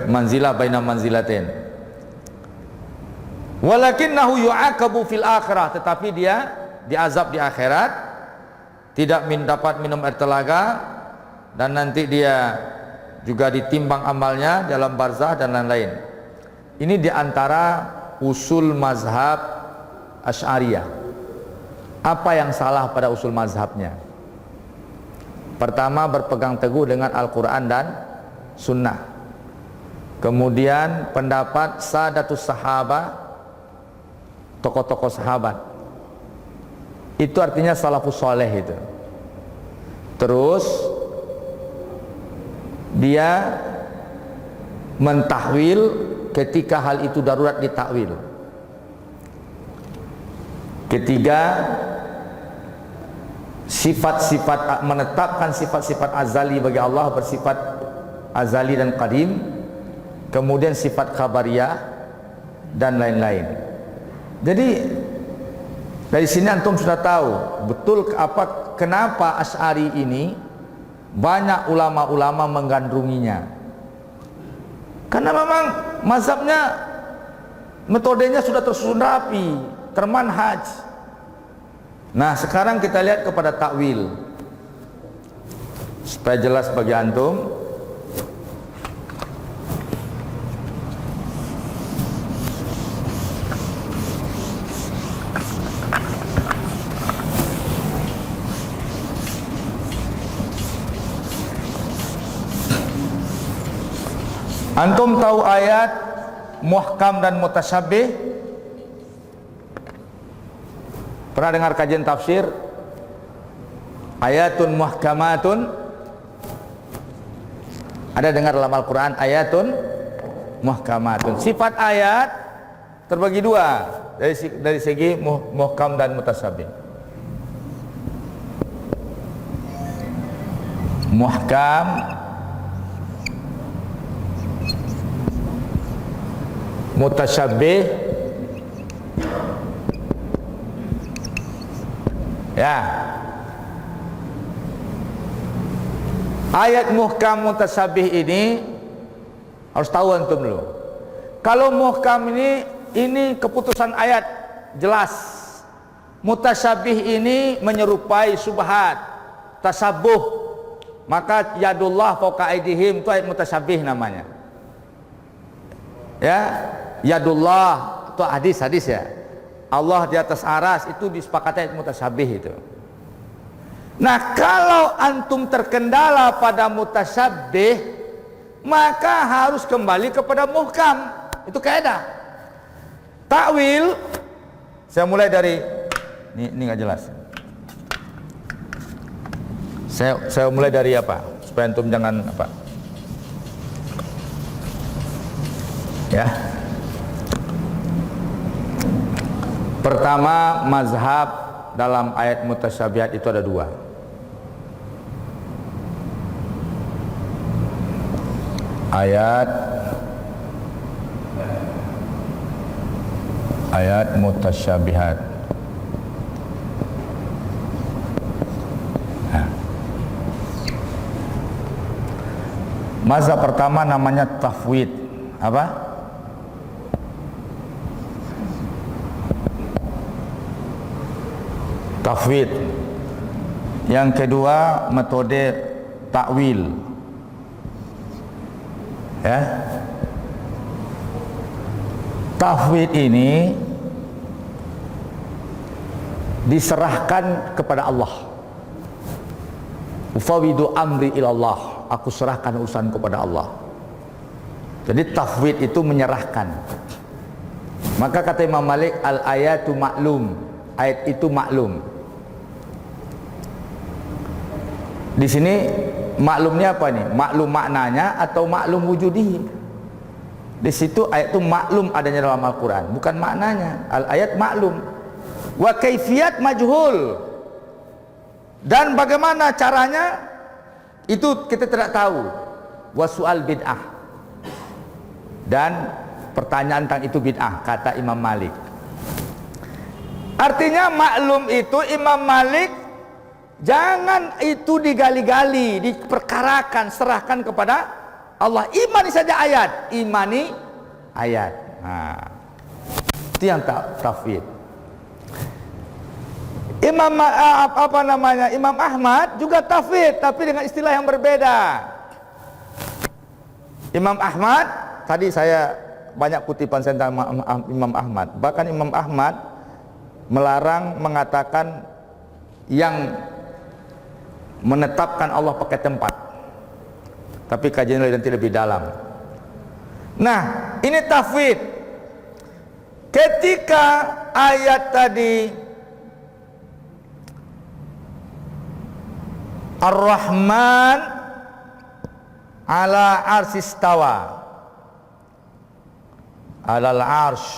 Manzilah baina manzilatin. Walakinnahu yu'aqabu fil akhirah, tetapi dia diazab di akhirat, tidak dapat minum air telaga, dan nanti dia juga ditimbang amalnya dalam barzah dan lain-lain. Ini diantara usul mazhab Asy'ariyah. Apa yang salah pada usul mazhabnya? Pertama, berpegang teguh dengan Al-Quran dan Sunnah. Kemudian pendapat Sadatus Sahabah, tokoh-tokoh sahabat. Itu artinya salafus soleh itu. Terus dia mentahwil ketika hal itu darurat ditakwil. Ketiga, menetapkan sifat-sifat azali bagi Allah bersifat azali dan qadim, kemudian sifat khabariyah dan lain-lain. Jadi dari sini antum sudah tahu betul kenapa Asy'ari ini banyak ulama-ulama menggandrunginya. Karena memang mazhabnya, metodenya sudah tersusun rapi, termanhaj. Nah, sekarang kita lihat kepada takwil supaya jelas bagi antum. Antum tahu ayat muhkam dan mutasyabih? Pernah dengar kajian tafsir? Ayatun muhkamatun. Ada dengar dalam Al-Quran ayatun muhkamatun. Sifat ayat terbagi dua dari segi muhkam dan mutasyabih. Muhkam mutasyabih, ya. Ayat muhkam mutasyabih ini harus tahu antum dulu. Kalau muhkam ini keputusan ayat jelas. Mutasyabih ini menyerupai subhat, tasabuh. Maka yadullah fawqa aydihim itu ayat mutasyabih namanya. Ya, yadullah itu hadis ya. Allah di atas aras itu disepakati ayat mutasyabih itu. Nah, kalau antum terkendala pada mutasyabih, maka harus kembali kepada muhkam. Itu kaidah. Takwil, saya mulai dari ini nggak jelas. Saya mulai dari apa? Supaya antum jangan apa? Ya. Pertama, mazhab dalam ayat mutasyabihat itu ada dua. Ayat mutasyabihat. Mazhab pertama namanya tafwid. Apa? Tafwid. Yang kedua metode takwil. Ya. Tafwid ini diserahkan kepada Allah. Ufawidu amri ilallah, aku serahkan urusan kepada Allah. Jadi tafwid itu menyerahkan. Maka kata Imam Malik, al ayatu maklum, ayat itu maklum. Di sini maklumnya apa nih? Maklum maknanya atau maklum wujudihi? Di situ ayat itu maklum adanya dalam Al-Quran, bukan maknanya. Al ayat maklum. Wa kaifiyat majhul. Dan bagaimana caranya itu kita tidak tahu. Wa su'al bid'ah. Dan pertanyaan tentang itu bid'ah, kata Imam Malik. Artinya maklum itu Imam Malik jangan itu digali-gali, diperkarakan, serahkan kepada Allah. Imani saja ayat, imani ayat. Nah, itu yang tafwid. Imam Imam Ahmad juga tafwid, tapi dengan istilah yang berbeda. Imam Ahmad, tadi saya banyak kutipan tentang Imam Ahmad. Bahkan Imam Ahmad melarang mengatakan yang menetapkan Allah pakai tempat. Tapi kajian nanti lebih dalam. Nah, ini tafwid. Ketika ayat tadi Ar-Rahman ala arsistawa, alal arsh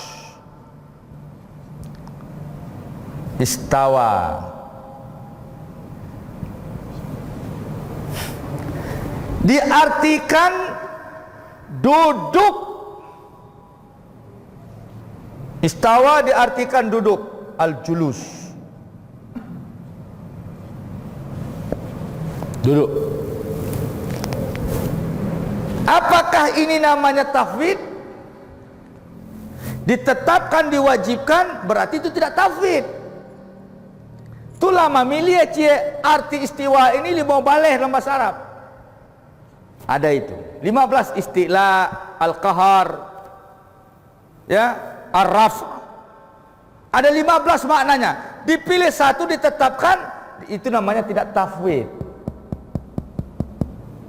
istawa, diartikan duduk. Istawa diartikan duduk, al-julus, duduk. Apakah ini namanya tafwid? Ditetapkan, diwajibkan, berarti itu tidak tafwid. Itulah mamilia cie arti istiwa ini 5 baleh dalam bahasa Arab. Ada itu 15 istilah, al-qahar, ya, ar-raf. Ada 15 maknanya. Dipilih satu, ditetapkan, itu namanya tidak tafwid.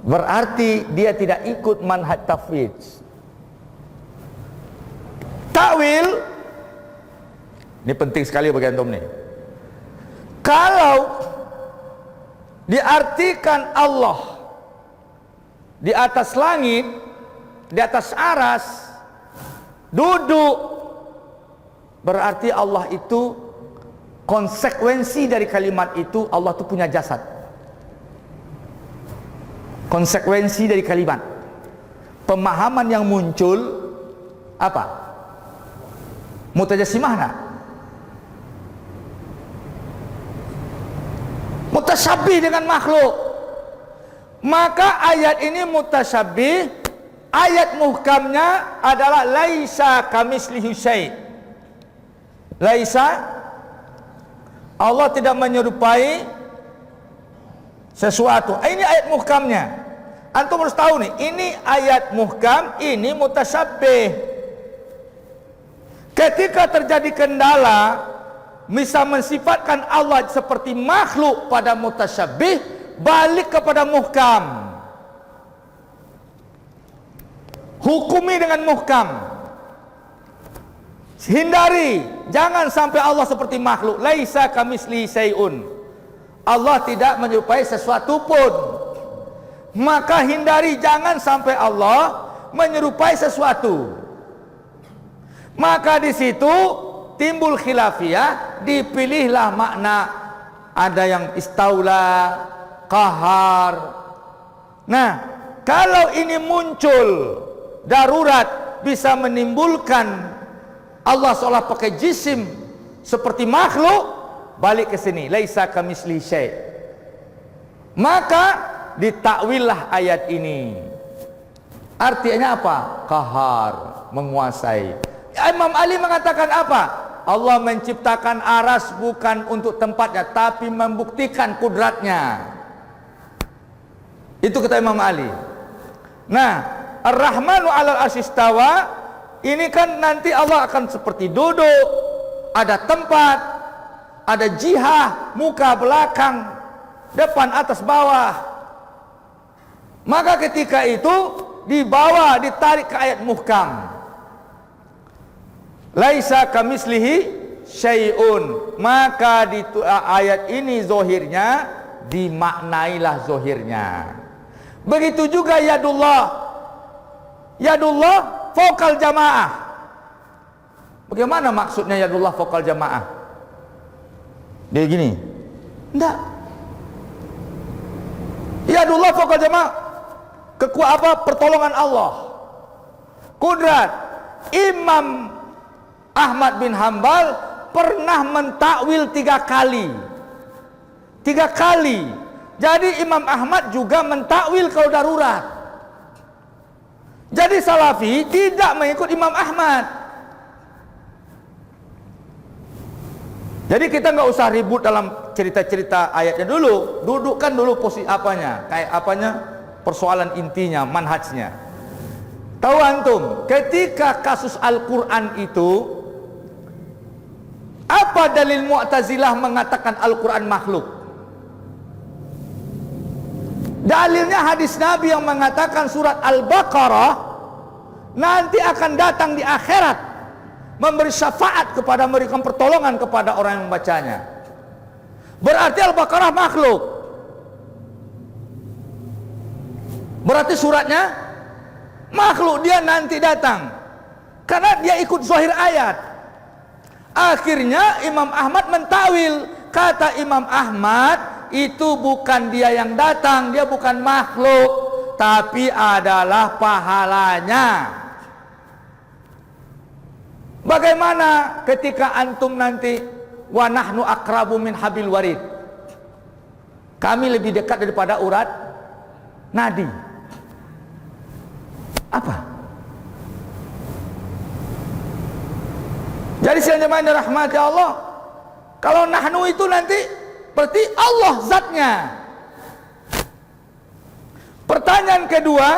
Berarti dia tidak ikut manhaj tafwid. Takwil ini penting sekali bagi antum nih. Kalau diartikan Allah di atas langit, di atas aras, duduk, berarti Allah itu, konsekuensi dari kalimat itu, Allah itu punya jasad. Konsekuensi dari kalimat, pemahaman yang muncul apa? Mutajassimah, mutasyabih dengan makhluk. Maka ayat ini mutasyabih. Ayat muhkamnya adalah laisa kamislihi syai'. Laisa, Allah tidak menyerupai sesuatu. Ini ayat muhkamnya. Antum harus tahu nih, ini ayat muhkam, ini mutasyabih. Ketika terjadi kendala, bisa mensifatkan Allah seperti makhluk pada mutasyabih, balik kepada muhkam. Hukumi dengan muhkam. Hindari, jangan sampai Allah seperti makhluk. Laisa kamislihi syai'un. Allah tidak menyerupai sesuatu pun. Maka hindari, jangan sampai Allah menyerupai sesuatu. Maka di situ timbul khilafiyah, dipilihlah makna. Ada yang istaula, qahar. Nah, kalau ini muncul darurat, bisa menimbulkan Allah seolah pakai jisim seperti makhluk, balik ke sini, laisa kamislihi syai'. Maka ditakwillah ayat ini. Artinya apa? Qahar, menguasai. Imam Ali mengatakan apa? Allah menciptakan aras bukan untuk tempatnya, tapi membuktikan kudratnya. Itu kata Imam Ali. Nah, Ar-Rahmanu 'alal arsy istawa, ini kan nanti Allah akan seperti duduk, ada tempat, ada jihah, muka, belakang, depan, atas, bawah. Maka ketika itu dibawa, ditarik ke ayat muhkam. Laisa kamislihi syai'un. Maka di ayat ini zohirnya dimaknailah zohirnya. Begitu juga yadullah. Yadullah fokal jamaah. Bagaimana maksudnya yadullah fokal jamaah? Dia gini. Enggak. Yadullah fokal jamaah. Pertolongan Allah. Kudrat. Imam Ahmad bin Hambal pernah mentakwil 3 kali. 3 kali. Jadi Imam Ahmad juga mentakwil kalau darurat. Jadi Salafi tidak mengikut Imam Ahmad. Jadi kita nggak usah ribut dalam cerita-cerita ayatnya dulu. Dudukkan dulu posisi apanya, kayak apanya, persoalan intinya, manhajnya. Tahu antum, ketika kasus Al-Quran itu, apa dalil Mu'tazilah mengatakan Al-Quran makhluk? Dalilnya hadis Nabi yang mengatakan surat Al-Baqarah nanti akan datang di akhirat memberi syafaat kepada, memberikan pertolongan kepada orang yang membacanya. Berarti Al-Baqarah makhluk. Berarti suratnya makhluk, dia nanti datang karena dia ikut zahir ayat. Akhirnya Imam Ahmad mentawil. Kata Imam Ahmad, itu bukan dia yang datang, dia bukan makhluk, tapi adalah pahalanya. Bagaimana ketika antum nanti wa nahnu aqrabu min habil warid, kami lebih dekat daripada urat nadi. Apa? Jadi sekalian rahmati Allah, kalau nahnu itu nanti berarti Allah zatnya. Pertanyaan kedua,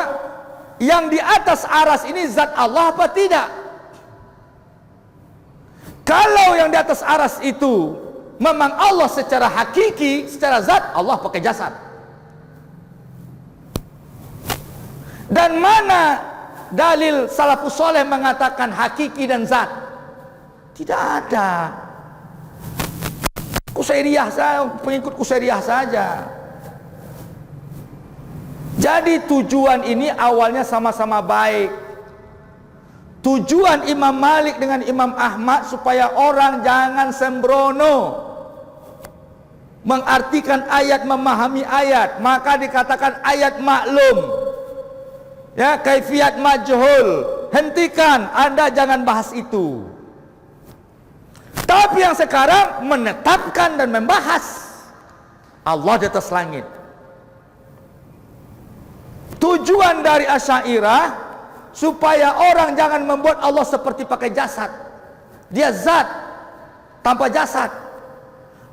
yang di atas aras ini zat Allah apa tidak? Kalau yang di atas aras itu memang Allah secara hakiki, secara zat, Allah pakai jasad. Dan mana dalil salafus soleh mengatakan hakiki dan zat? Tidak ada. Kusairiyah saja, pengikut Kusairiyah saja. Jadi tujuan ini awalnya sama-sama baik. Tujuan Imam Malik dengan Imam Ahmad supaya orang jangan sembrono mengartikan ayat, memahami ayat, maka dikatakan ayat maklum. Ya, kaifiat majhul. Hentikan, Anda jangan bahas itu. Tapi yang sekarang menetapkan dan membahas Allah di atas langit. Tujuan dari Asy'ariyah supaya orang jangan membuat Allah seperti pakai jasad. Dia zat tanpa jasad.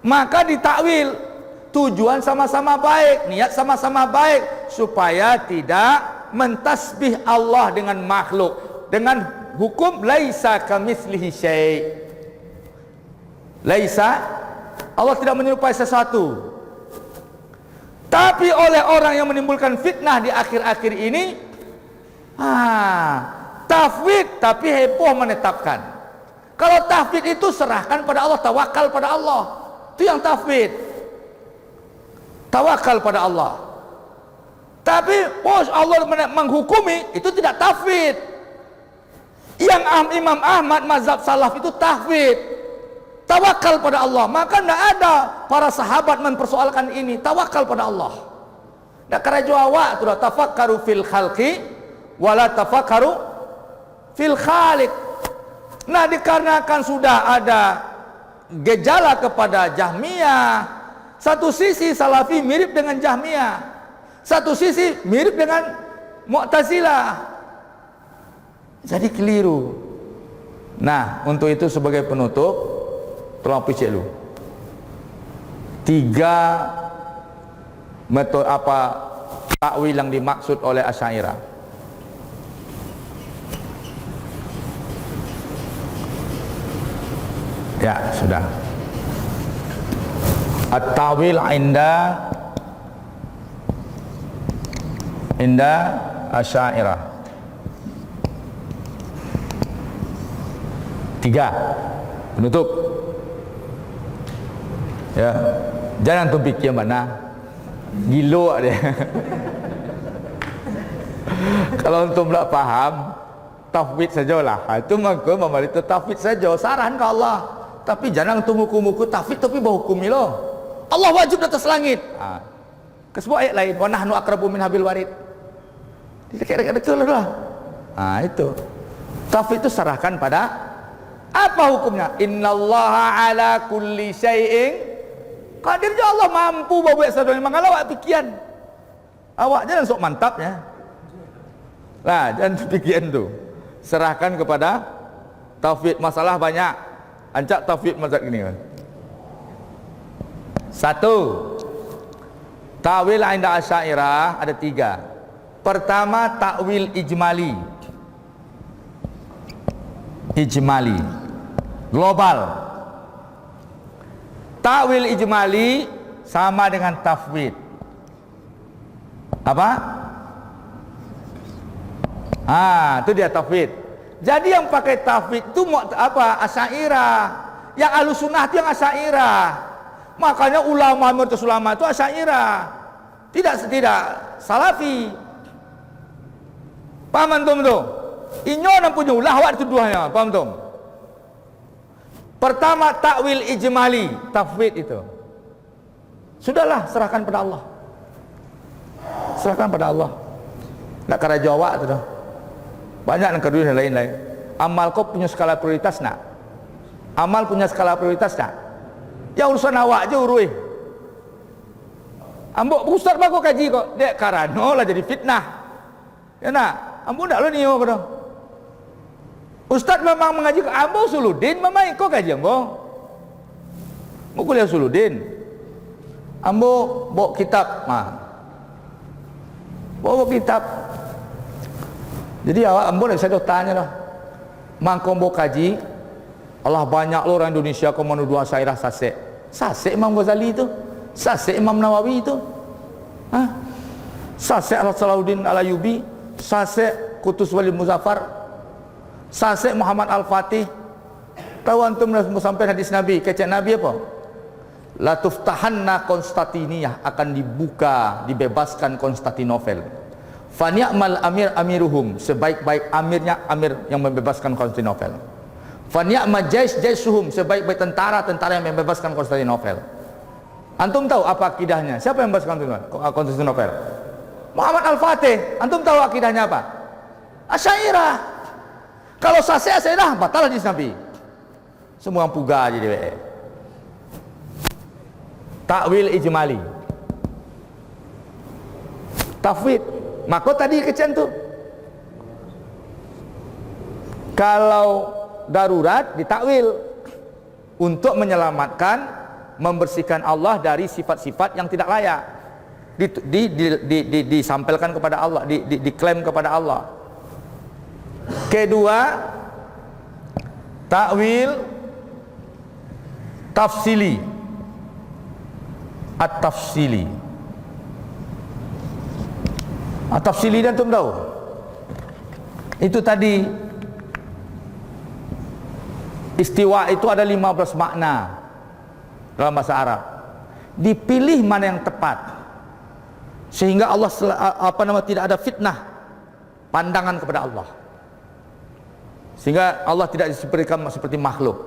Maka ditakwil. Tujuan sama-sama baik, niat sama-sama baik, supaya tidak mentasbih Allah dengan makhluk, dengan hukum laisa kamitslihi syai'. Laisa, Allah tidak menyerupai sesuatu. Tapi oleh orang yang menimbulkan fitnah di akhir-akhir ini, tafwid tapi heboh menetapkan. Kalau tafwid itu serahkan pada Allah, tawakal pada Allah. Itu yang tafwid. Tawakal pada Allah. Tapi Allah menghukumi, itu tidak tafwid. Yang Imam Ahmad mazhab salaf itu tafwid. Tawakal pada Allah. Maka tidak ada para sahabat mempersoalkan ini. Tawakal pada Allah. Tidak kira jawab sudah tafakkaru fil khalqi wala tafakkaru fil khaliq. Nah, dikarenakan sudah ada gejala kepada Jahmiyah. Satu sisi Salafi mirip dengan Jahmiyah, satu sisi mirip dengan Mu'tazilah. Jadi keliru. Nah, untuk itu sebagai penutup, tolong picit dulu 3 metode apa takwil yang dimaksud oleh Asy'ariyah. Ya, sudah. At-tawil inda Asy'ariyah. Tiga, penutup. Ya, jangan antum fikir mana gilo dia. Kalau antum tak faham, tafwid sajalah. Itu maka memang itu tafwid saja, saran ke Allah. Tapi jangan antum hukum-hukum tafwid tapi berhukum lo. Allah wajib di atas langit. Ke sebuah ayat lain, wa nahnu aqrabu min hablil warid. Dekat-dekat lah. Itu. Tafwid itu serahkan pada apa hukumnya? Innallaha ala kulli syai'in qadir. Allah mampu bawa sadar mangala awak pikiran. Awak jangan sok mantapnya. Lah, jangan pikiran tu. Serahkan kepada tafwid. Masalah banyak. Ancak tafwid mazhab ini kan. Satu, ta'wil inda Asy'ariyah ada tiga. Pertama, ta'wil ijmali. Ijmali, global. Ta'wil ijmali sama dengan tafwid. Apa? Itu dia tafwid. Jadi yang pakai tafwid itu apa? Asy'ariyah. Yang Ahlussunnah itu yang Asy'ariyah. Makanya ulama mayoritas ulama itu Asy'ariyah. Tidak Salafi. Paham antum tu? Inyo nak punya ulah awak tuduhannya. Paham antum? Pertama takwil ijmali, tafwid itu. Sudahlah, serahkan pada Allah. Serahkan pada Allah. Nak kara jawab tu dah. Banyak yang kedua dan lain-lain. Amal kau punya skala prioritas nak? Amal punya skala prioritas tak? Ya urusan awak je urui. Ambok ustaz bagus kaji kok. Dek karano lah jadi fitnah. Ya nak? Ambok tak lo ni kau dah. Ustaz memang mengaji ke ambok Usuluddin memang kau kaji ambok. Ambok kuliah Usuluddin. Ambok bawa kitab. Bawa kitab. Jadi awak ambok nak saya tanya lah. Mang kau bawa kaji. Allah banyak lo orang Indonesia kau menuduh Asy'ariyah sasek. Sasek Imam Ghazali itu, sasek Imam Nawawi itu, sasek Salahuddin Al-Ayyubi, sasek Qutus Wali Muzaffar, sasek Muhammad Al-Fatih. Tahu antum sampai hadis Nabi, kecek Nabi apa? La tuftahanna Konstantiniyah, akan dibuka, dibebaskan Konstantinopel. Fani'mal amir amiruhum, sebaik-baik amirnya amir yang membebaskan Konstantinopel. Fani'ma jaisuhum, sebaik-baik tentara yang membebaskan Konstantinopel. Antum tahu apa akidahnya? Siapa yang membebaskan Konstantinopel? Muhammad Al-Fatih. Antum tahu akidahnya apa? Asy'ariyah. Kalau sasek Asy'ariyah batal hadis Nabi. Semua puga jadi takwil ijmali, tafwid. Maka tadi kecen tu. Kalau darurat ditakwil untuk menyelamatkan, membersihkan Allah dari sifat-sifat yang tidak layak, disampaikan kepada Allah, diklaim kepada Allah. Kedua, takwil tafsili, at-tafsili. At-tafsili dan antum tahu itu tadi. Istiwa itu ada 15 makna dalam bahasa Arab. Dipilih mana yang tepat sehingga Allah tidak ada fitnah pandangan kepada Allah, sehingga Allah tidak diberikan seperti makhluk.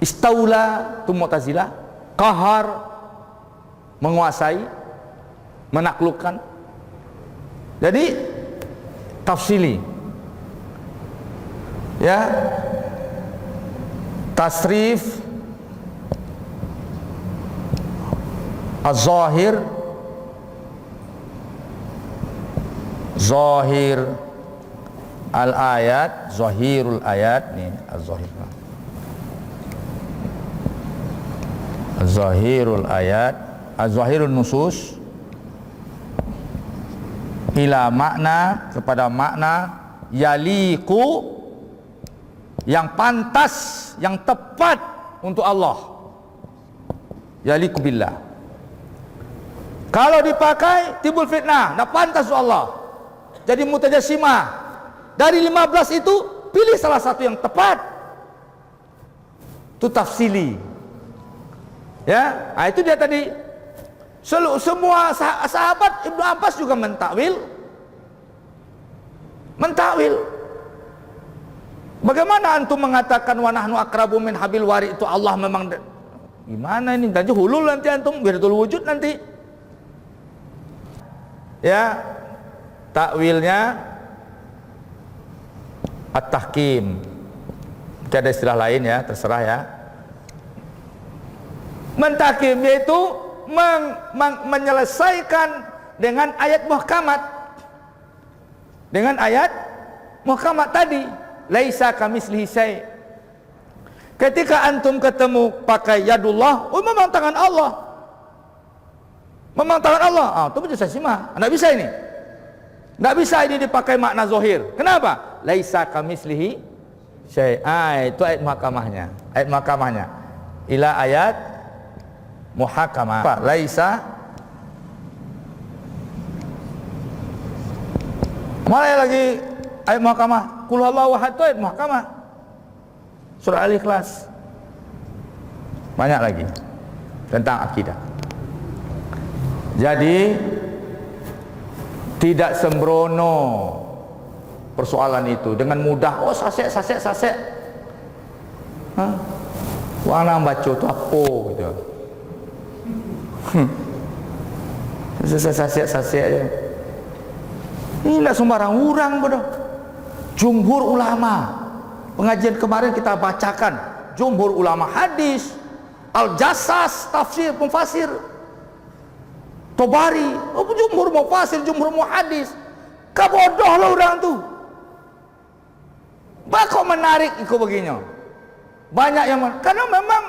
Istaula itu Mu'tazilah, qahar menguasai, menaklukkan. Jadi tafsili, ya. Tasrif, az-zahir, zahir al-ayat, zahirul ayat ni, az-zahir, az-zahirul ayat, az-zahirun nusus, ila makna, kepada makna yaliku, yang pantas, yang tepat untuk Allah, yaliku billah. Kalau dipakai timbul fitnah, tak pantas untuk Allah, jadi mutajassimah. Dari 15 itu pilih salah satu yang tepat. Itu tafsili. Ya, itu dia tadi. Semua sahabat Ibnu Abbas juga mentakwil. Bagaimana antum mengatakan wa nahnu aqrabu min habil wari itu Allah memang gimana ini? Nanti hulul nanti antum wiratul wujud nanti. Ya, takwilnya at-tahkim. Tidak ada istilah lain ya, terserah ya. Mentahkim yaitu menyelesaikan dengan ayat muhkamat. Dengan ayat muhkamat tadi, laisa kamitslihi syai'. Ketika antum ketemu pakai yadullah, oh memang tangan Allah. Memang tangan Allah. Ah, itu bisa simah. Enggak bisa ini. Enggak bisa ini dipakai makna zahir. Kenapa? Laisa kamitslihi syai'. Itu ayat muhkamahnya. Ayat muhkamahnya. Ila ayat muhkamah. Apa? Laisa. Mana lagi ayat muhkamah? Qul huwallahu ahad itu ayat muhkamah. Surah Al-Ikhlas. Banyak lagi tentang akidah. Jadi tidak sembrono persoalan itu dengan mudah. Oh sasek. Wana baca itu apa gitu. Sasek aja. Ini tidak sembarang orang bodoh. Jumhur ulama, pengajian kemarin kita bacakan jumhur ulama hadis, al-Jassas tafsir pemfasir, Tobari, jumhur mau fasir, jumhur mau hadis. Kabodoh lah orang tu. Kok menarik ikut begini. Banyak yang karena memang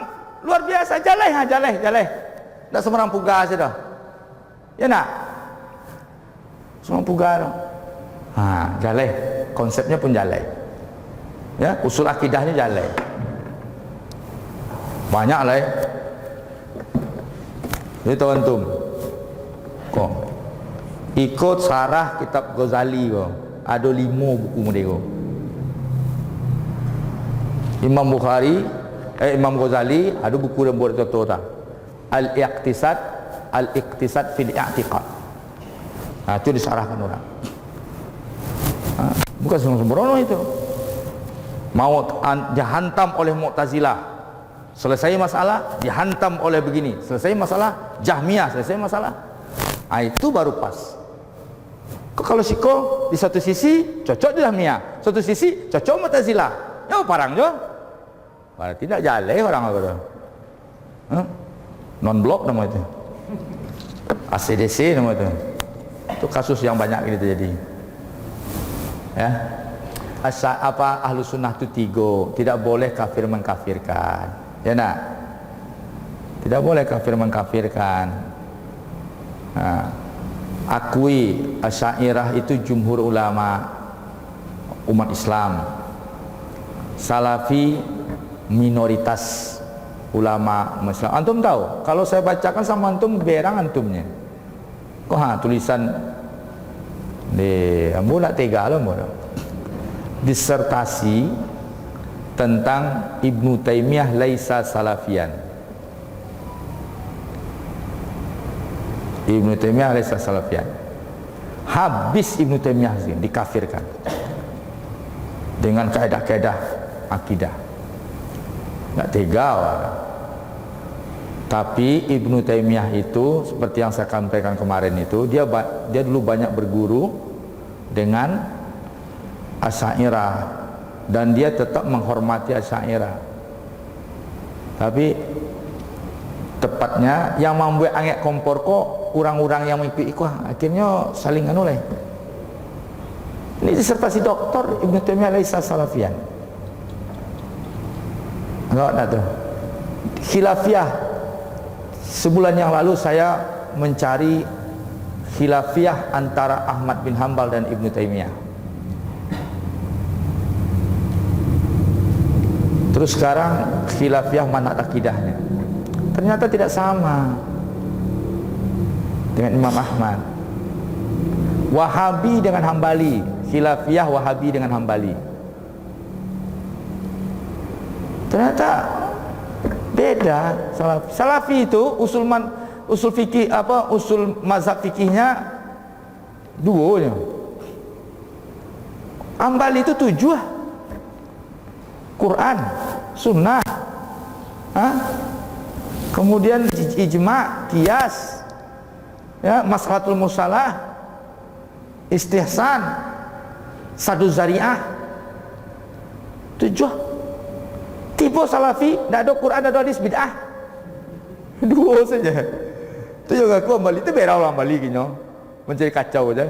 luar biasa. Jaleh. Tak sembarang pugar saja dah. Ya nak? Semua pugar. Jaleh. Konsepnya pun jaleh. Ya, usul akidahnya jaleh. Banyak lah. Jadi tahu antum. Kok ikut sarah kitab Ghazali kok. Ada 5 buku mereka. Imam Bukhari, Imam Ghazali ada buku yang buat itu tak. Al-Iqtisad fil i'tiqad. Itu disarahkan orang. Bukan sembrono itu. Mau dihantam oleh Mu'tazilah. Selesai masalah, dihantam oleh begini. Selesai masalah, Jahmiyah. Selesai masalah. Itu baru pas. Kalau siko di satu sisi cocok Jahmiyah, satu sisi cocok Mu'tazilah. Ya parang jo. Padahal tidak jaleh orang apa tu. Non-blok nama itu. ACDC nama itu. Itu kasus yang banyak gitu jadi. Ya. Ahlus sunnah itu 3, tidak boleh kafir mengkafirkan. Ya nak? Tidak boleh kafir mengkafirkan. Akui Asy'ariyah itu jumhur ulama umat Islam. Salafi minoritas ulama Islam. Antum tahu? Kalau saya bacakan sama antum berang antumnya. Kok tulisan di ambu nak tega lah bodoh. Disertasi tentang Ibnu Taimiyah laisa salafian. Ibnu Taimiyah laisa salafian. Habis Ibnu Taimiyah dikafirkan dengan kaedah-kaedah akidah. Enggak tega orang. Tapi Ibnu Taimiyah itu seperti yang saya sampaikan kemarin itu, dia dulu banyak berguru dengan Asy'ariyah dan dia tetap menghormati Asy'ariyah. Tapi tepatnya yang membuat angek kompor kok orang-orang yang mengikuti akhirnya saling anulai. Ini disertasi doktor Ibnu Taimiyah laisa salafian. Enggak ada tuh. Khilafiyah. Sebulan yang lalu saya mencari khilafiyah antara Ahmad bin Hanbal dan Ibnu Taimiyah. Terus sekarang khilafiyah manhaj akidahnya. Ternyata tidak sama dengan Imam Ahmad. Wahabi dengan Hambali, khilafiyah Wahabi dengan Hambali. Ternyata Beda. Salafi itu usul fikih usul mazhab fikihnya duonya. Ambali itu 7. Quran, sunnah, kemudian ijma, qiyas, ya, maslahatul musalah, istihsan, sadu zariah. 7. Tipe salafi, tidak ada Quran, tidak ada hadis, bid'ah. 2 saja. Itu juga aku Ambali itu beda orang Ambali gini, mencari kacau aja.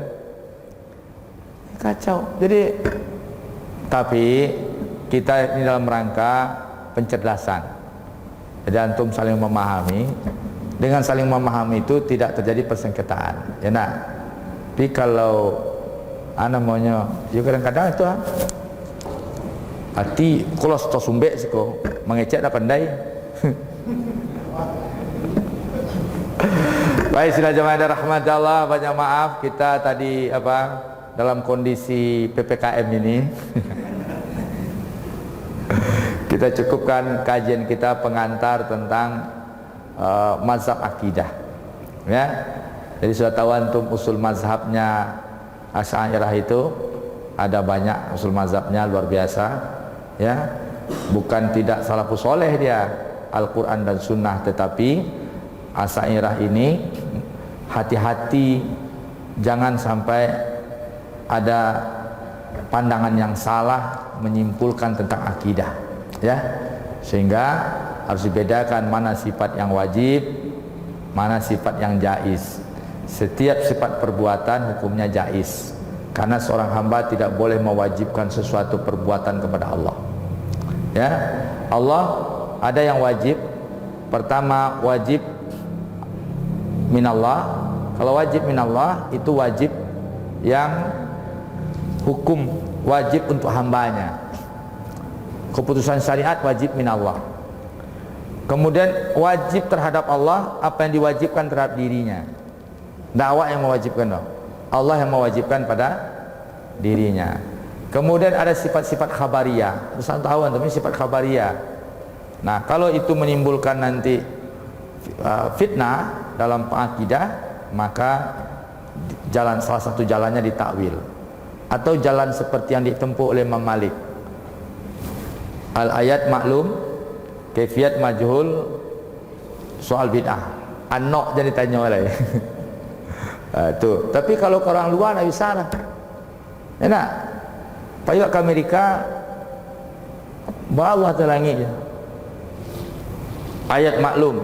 Kacau. Jadi tapi kita ini dalam rangka pencerdasan. Jadi antum saling memahami. Dengan saling memahami itu tidak terjadi persengketaan. Ya nak. Tapi kalau maunya, ya kadang-kadang itu hati kalau sto sumbek siko mengecek dah pandai. Baik, sudah jemaah rahmat Allah, banyak maaf kita tadi dalam kondisi PPKM ini. Kita cukupkan kajian kita pengantar tentang mazhab akidah, ya. Jadi sudah tahu antum usul mazhabnya Asy'ariyah itu ada banyak usul mazhabnya, luar biasa, ya. Bukan tidak salafus soleh dia Al-Quran dan Sunnah, tetapi Asy'ariyah ini hati-hati jangan sampai ada pandangan yang salah menyimpulkan tentang akidah, ya, sehingga harus dibedakan mana sifat yang wajib, mana sifat yang jaiz. Setiap sifat perbuatan hukumnya jaiz, karena seorang hamba tidak boleh mewajibkan sesuatu perbuatan kepada Allah, ya. Allah ada yang wajib. Pertama, wajib minallah. Kalau wajib minallah itu wajib yang hukum wajib untuk hambanya. Keputusan syariat wajib minallah. Kemudian wajib terhadap Allah apa yang diwajibkan terhadap dirinya. Dakwah yang mewajibkan, Allah yang mewajibkan pada dirinya. Kemudian ada sifat-sifat khabariyah. Bisa tahu antum sifat khabariyah. Nah, kalau itu menimbulkan nanti fitnah dalam pengakidah, maka salah satu jalannya ditakwil, atau jalan seperti yang ditempuh oleh Imam Malik. Al-ayat maklum, kaifiyat majhul, soal bid'ah. Anok jadi tanya oleh. Tuh. Tapi kalau ke orang luar tak bisa lah. Enak. Payuk ke Amerika, bawah terlangit je. Ayat maklum.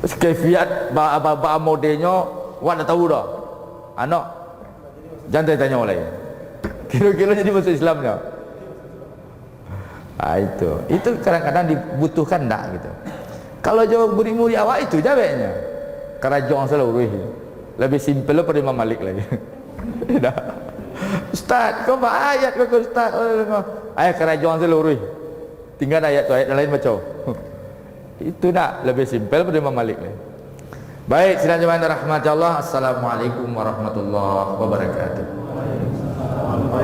Kaifiyat ba modelnya wak dah tahu dah. Anak jangan tanya oleh. Kira-kira jadi masuk Islamnya. Itu kadang-kadang dibutuhkan tak gitu. Kalau jawab murid-murid awak itu jawabnya kerajaan seluruh lebih simpel daripada Imam Malik lagi. Ustaz, kau baca ayat kau Ustaz. Ayat kerajaan seluruh. Tinggal ayat tu, ayat lain macam. Itu nak lebih simpel daripada Imam Malik lagi. Baik, sidang jemaah rahmat Allah. Assalamualaikum warahmatullahi wabarakatuh.